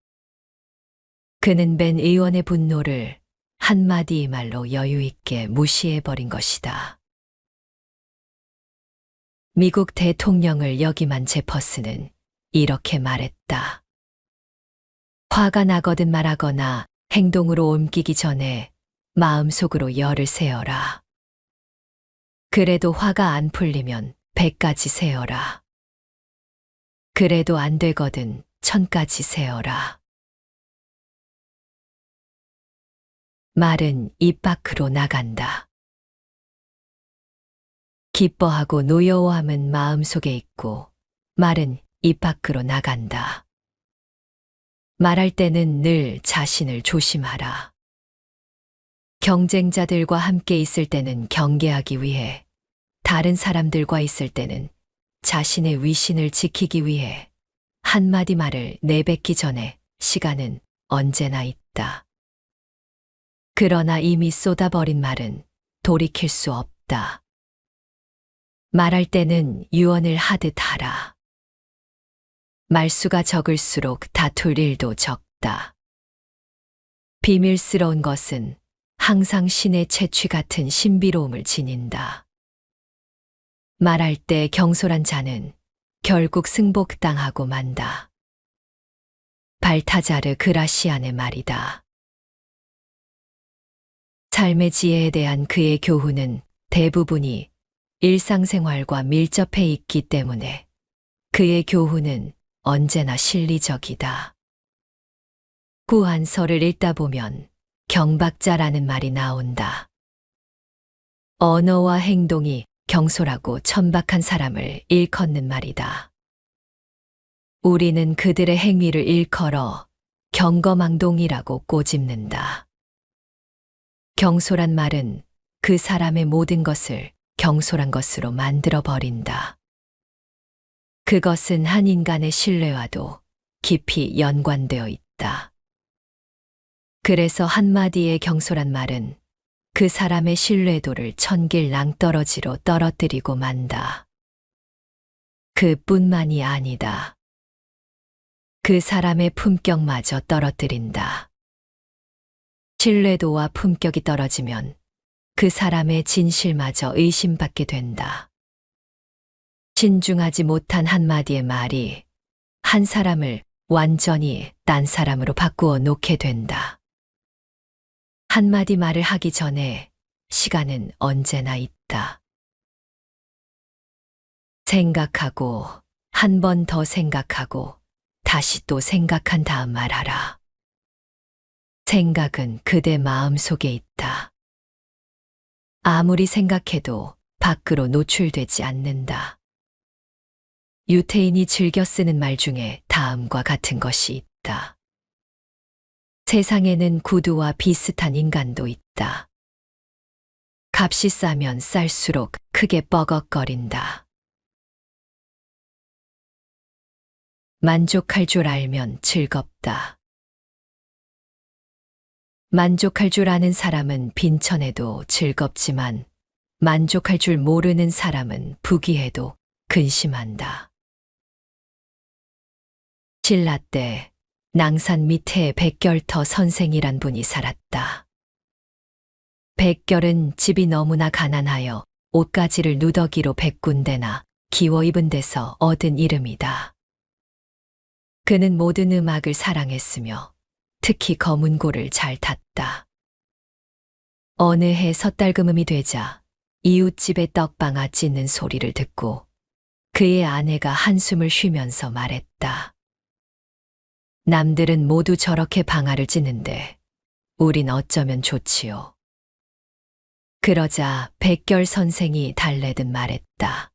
그는 벤 의원의 분노를 한마디 말로 여유 있게 무시해버린 것이다. 미국 대통령을 역임한 제퍼슨은 이렇게 말했다. 화가 나거든 말하거나 행동으로 옮기기 전에 마음속으로 열을 세어라. 그래도 화가 안 풀리면 100까지 세어라. 그래도 안 되거든 1000까지 세어라. 말은 입 밖으로 나간다. 기뻐하고 노여워함은 마음속에 있고 말은 입 밖으로 나간다. 말할 때는 늘 자신을 조심하라. 경쟁자들과 함께 있을 때는 경계하기 위해, 다른 사람들과 있을 때는 자신의 위신을 지키기 위해 한마디 말을 내뱉기 전에 시간은 언제나 있다. 그러나 이미 쏟아버린 말은 돌이킬 수 없다. 말할 때는 유언을 하듯 하라. 말수가 적을수록 다툴 일도 적다. 비밀스러운 것은 항상 신의 채취 같은 신비로움을 지닌다. 말할 때 경솔한 자는 결국 승복당하고 만다. 발타자르 그라시안의 말이다. 삶의 지혜에 대한 그의 교훈은 대부분이 일상생활과 밀접해 있기 때문에 그의 교훈은 언제나 실리적이다. 구한서를 읽다 보면 경박자라는 말이 나온다. 언어와 행동이 경솔하고 천박한 사람을 일컫는 말이다. 우리는 그들의 행위를 일컬어 경거망동이라고 꼬집는다. 경솔한 말은 그 사람의 모든 것을 경솔한 것으로 만들어 버린다. 그것은 한 인간의 신뢰와도 깊이 연관되어 있다. 그래서 한마디의 경솔한 말은 그 사람의 신뢰도를 천길 낭떠러지로 떨어뜨리고 만다. 그뿐만이 아니다. 그 사람의 품격마저 떨어뜨린다. 신뢰도와 품격이 떨어지면 그 사람의 진실마저 의심받게 된다. 신중하지 못한 한마디의 말이 한 사람을 완전히 딴 사람으로 바꾸어 놓게 된다. 한마디 말을 하기 전에 시간은 언제나 있다. 생각하고 한 번 더 생각하고 다시 또 생각한 다음 말하라. 생각은 그대 마음속에 있다. 아무리 생각해도 밖으로 노출되지 않는다. 유태인이 즐겨 쓰는 말 중에 다음과 같은 것이 있다. 세상에는 구두와 비슷한 인간도 있다. 값이 싸면 쌀수록 크게 뻐걱거린다. 만족할 줄 알면 즐겁다. 만족할 줄 아는 사람은 빈천에도 즐겁지만 만족할 줄 모르는 사람은 부귀해도 근심한다. 신라 때 낭산 밑에 백결터 선생이란 분이 살았다. 백결은 집이 너무나 가난하여 옷가지를 누더기로 100군데나 기워 입은 데서 얻은 이름이다. 그는 모든 음악을 사랑했으며 특히 거문고를 잘 탔다. 어느 해 섣달금음이 되자 이웃집의 떡방아 찢는 소리를 듣고 그의 아내가 한숨을 쉬면서 말했다. 남들은 모두 저렇게 방아를 찢는데 우린 어쩌면 좋지요. 그러자 백결 선생이 달래듯 말했다.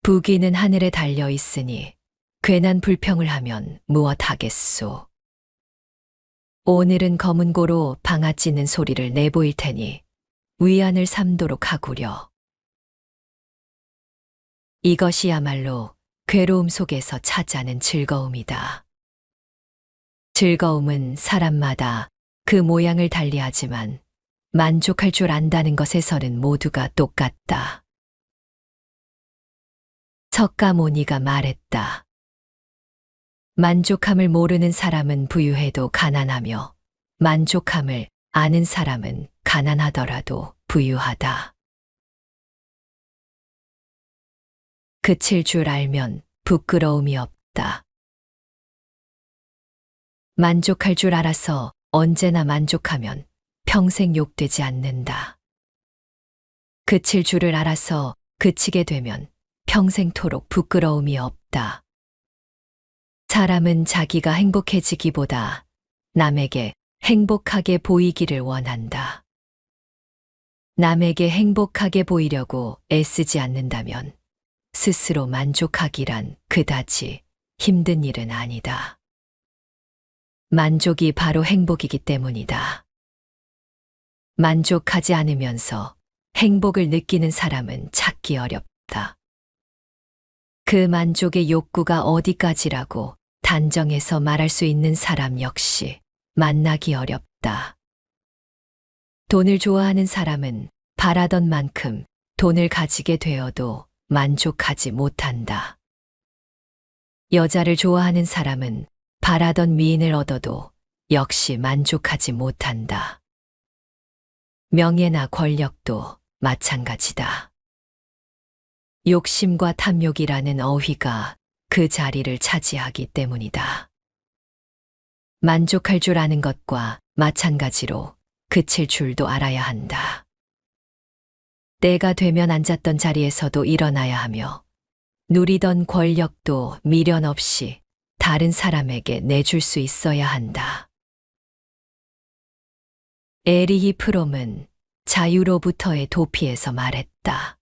부귀는 하늘에 달려 있으니 괜한 불평을 하면 무엇하겠소. 오늘은 검은고로 방아 찢는 소리를 내보일 테니 위안을 삼도록 하구려. 이것이야말로 괴로움 속에서 찾아낸 즐거움이다. 즐거움은 사람마다 그 모양을 달리하지만 만족할 줄 안다는 것에서는 모두가 똑같다. 석가모니가 말했다. 만족함을 모르는 사람은 부유해도 가난하며 만족함을 아는 사람은 가난하더라도 부유하다. 그칠 줄 알면 부끄러움이 없다. 만족할 줄 알아서 언제나 만족하면 평생 욕되지 않는다. 그칠 줄을 알아서 그치게 되면 평생토록 부끄러움이 없다. 사람은 자기가 행복해지기보다 남에게 행복하게 보이기를 원한다. 남에게 행복하게 보이려고 애쓰지 않는다면 스스로 만족하기란 그다지 힘든 일은 아니다. 만족이 바로 행복이기 때문이다. 만족하지 않으면서 행복을 느끼는 사람은 찾기 어렵다. 그 만족의 욕구가 어디까지라고 단정해서 말할 수 있는 사람 역시 만나기 어렵다. 돈을 좋아하는 사람은 바라던 만큼 돈을 가지게 되어도 만족하지 못한다. 여자를 좋아하는 사람은 바라던 미인을 얻어도 역시 만족하지 못한다. 명예나 권력도 마찬가지다. 욕심과 탐욕이라는 어휘가 그 자리를 차지하기 때문이다. 만족할 줄 아는 것과 마찬가지로 그칠 줄도 알아야 한다. 때가 되면 앉았던 자리에서도 일어나야 하며 누리던 권력도 미련 없이 다른 사람에게 내줄 수 있어야 한다. 에리히 프롬은 자유로부터의 도피에서 말했다.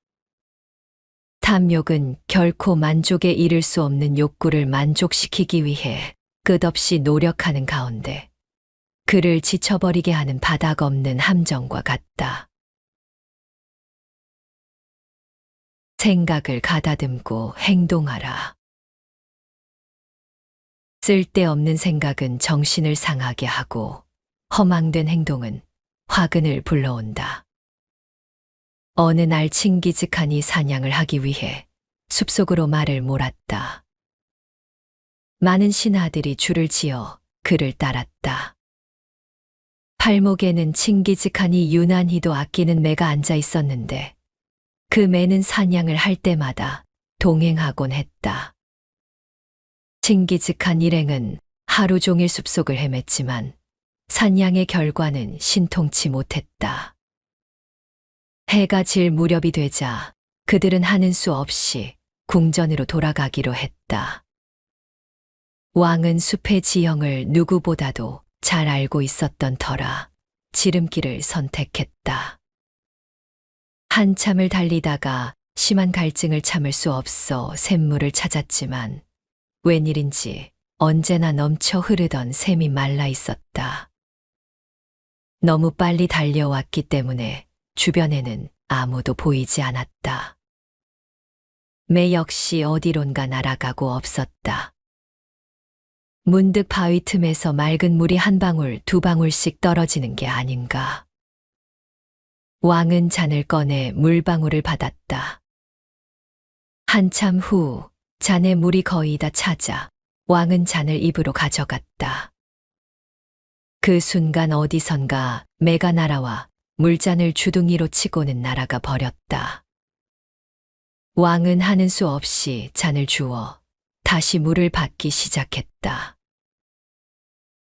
탐욕은 결코 만족에 이를 수 없는 욕구를 만족시키기 위해 끝없이 노력하는 가운데 그를 지쳐버리게 하는 바닥 없는 함정과 같다. 생각을 가다듬고 행동하라. 쓸데없는 생각은 정신을 상하게 하고 허망된 행동은 화근을 불러온다. 어느 날 칭기즈칸이 사냥을 하기 위해 숲속으로 말을 몰았다. 많은 신하들이 줄을 지어 그를 따랐다. 팔목에는 칭기즈칸이 유난히도 아끼는 매가 앉아 있었는데 그 매는 사냥을 할 때마다 동행하곤 했다. 칭기즈칸 일행은 하루 종일 숲속을 헤맸지만 사냥의 결과는 신통치 못했다. 해가 질 무렵이 되자 그들은 하는 수 없이 궁전으로 돌아가기로 했다. 왕은 숲의 지형을 누구보다도 잘 알고 있었던 터라 지름길을 선택했다. 한참을 달리다가 심한 갈증을 참을 수 없어 샘물을 찾았지만 웬일인지 언제나 넘쳐 흐르던 샘이 말라 있었다. 너무 빨리 달려왔기 때문에 주변에는 아무도 보이지 않았다. 매 역시 어디론가 날아가고 없었다. 문득 바위 틈에서 맑은 물이 한 방울 두 방울씩 떨어지는 게 아닌가. 왕은 잔을 꺼내 물방울을 받았다. 한참 후 잔에 물이 거의 다 차자 왕은 잔을 입으로 가져갔다. 그 순간 어디선가 매가 날아와 물잔을 주둥이로 치고는 날아가 버렸다. 왕은 하는 수 없이 잔을 주워 다시 물을 받기 시작했다.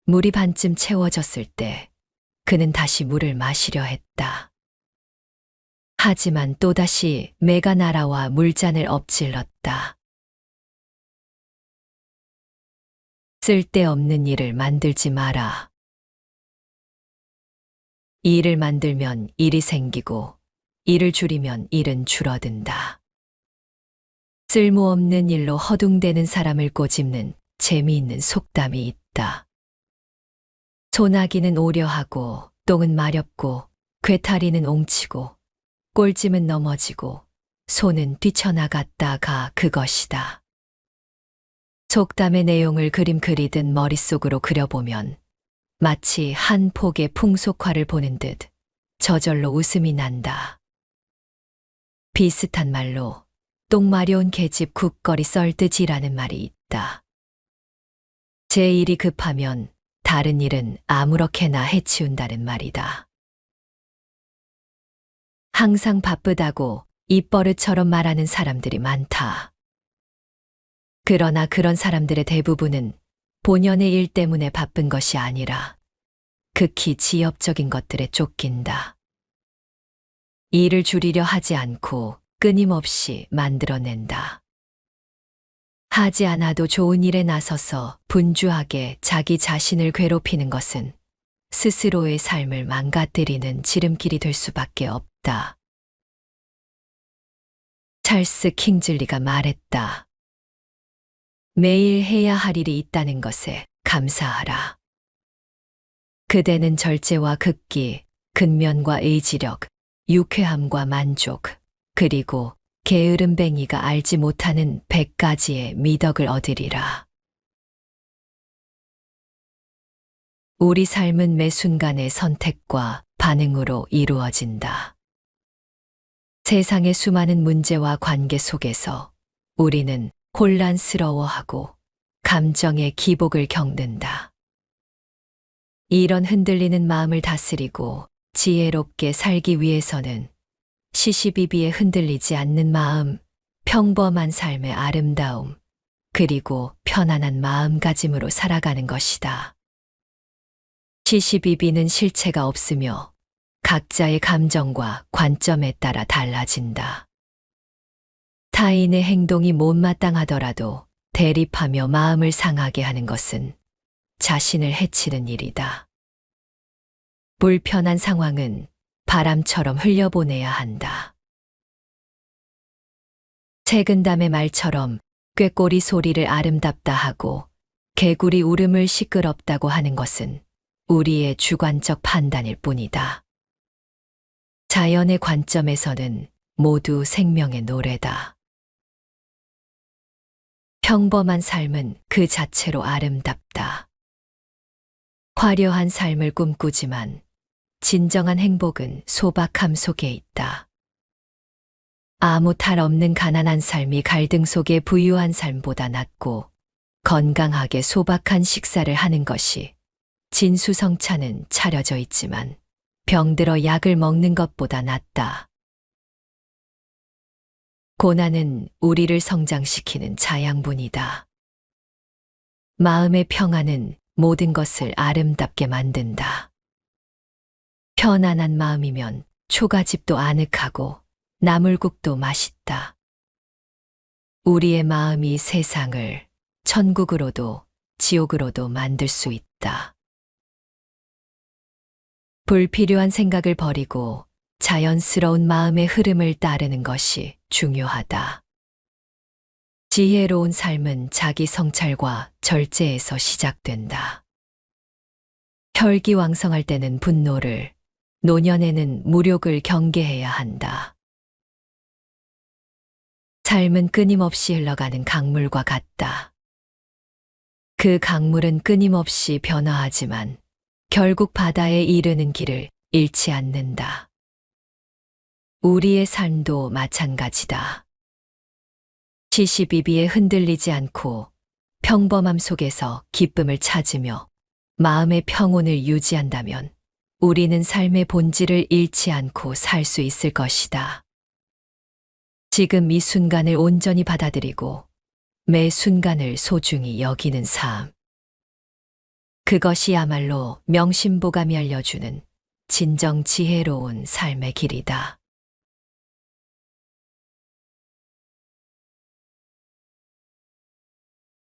물이 반쯤 채워졌을 때 그는 다시 물을 마시려 했다. 하지만 또다시 매가 날아와 물잔을 엎질렀다. 쓸데없는 일을 만들지 마라. 일을 만들면 일이 생기고 일을 줄이면 일은 줄어든다. 쓸모없는 일로 허둥대는 사람을 꼬집는 재미있는 속담이 있다. 소나기는 오려하고 똥은 마렵고 괴타리는 옹치고 꼴찜은 넘어지고 소는 뛰쳐나갔다가 그것이다. 속담의 내용을 그림 그리듯 머릿속으로 그려보면 마치 한 폭의 풍속화를 보는 듯 저절로 웃음이 난다. 비슷한 말로 똥 마려운 계집 국거리 썰듯이라는 말이 있다. 제 일이 급하면 다른 일은 아무렇게나 해치운다는 말이다. 항상 바쁘다고 입버릇처럼 말하는 사람들이 많다. 그러나 그런 사람들의 대부분은 본연의 일 때문에 바쁜 것이 아니라 극히 지엽적인 것들에 쫓긴다. 일을 줄이려 하지 않고 끊임없이 만들어낸다. 하지 않아도 좋은 일에 나서서 분주하게 자기 자신을 괴롭히는 것은 스스로의 삶을 망가뜨리는 지름길이 될 수밖에 없다. 찰스 킹즐리가 말했다. 매일 해야 할 일이 있다는 것에 감사하라. 그대는 절제와 극기, 근면과 의지력, 유쾌함과 만족, 그리고 게으름뱅이가 알지 못하는 100가지의 미덕을 얻으리라. 우리 삶은 매 순간의 선택과 반응으로 이루어진다. 세상의 수많은 문제와 관계 속에서 우리는 혼란스러워하고 감정의 기복을 겪는다. 이런 흔들리는 마음을 다스리고 지혜롭게 살기 위해서는 시시비비에 흔들리지 않는 마음, 평범한 삶의 아름다움, 그리고 편안한 마음가짐으로 살아가는 것이다. 시시비비는 실체가 없으며 각자의 감정과 관점에 따라 달라진다. 타인의 행동이 못마땅하더라도 대립하며 마음을 상하게 하는 것은 자신을 해치는 일이다. 불편한 상황은 바람처럼 흘려보내야 한다. 책은담의 말처럼 꾀꼬리 소리를 아름답다 하고 개구리 울음을 시끄럽다고 하는 것은 우리의 주관적 판단일 뿐이다. 자연의 관점에서는 모두 생명의 노래다. 평범한 삶은 그 자체로 아름답다. 화려한 삶을 꿈꾸지만 진정한 행복은 소박함 속에 있다. 아무 탈 없는 가난한 삶이 갈등 속의 부유한 삶보다 낫고 건강하게 소박한 식사를 하는 것이 진수성찬은 차려져 있지만 병들어 약을 먹는 것보다 낫다. 고난은 우리를 성장시키는 자양분이다. 마음의 평안은 모든 것을 아름답게 만든다. 편안한 마음이면 초가집도 아늑하고 나물국도 맛있다. 우리의 마음이 세상을 천국으로도 지옥으로도 만들 수 있다. 불필요한 생각을 버리고 자연스러운 마음의 흐름을 따르는 것이 중요하다. 지혜로운 삶은 자기 성찰과 절제에서 시작된다. 혈기왕성할 때는 분노를, 노년에는 무력을 경계해야 한다. 삶은 끊임없이 흘러가는 강물과 같다. 그 강물은 끊임없이 변화하지만 결국 바다에 이르는 길을 잃지 않는다. 우리의 삶도 마찬가지다. 시시비비에 흔들리지 않고 평범함 속에서 기쁨을 찾으며 마음의 평온을 유지한다면 우리는 삶의 본질을 잃지 않고 살 수 있을 것이다. 지금 이 순간을 온전히 받아들이고 매 순간을 소중히 여기는 삶. 그것이야말로 명심보감이 알려주는 진정 지혜로운 삶의 길이다.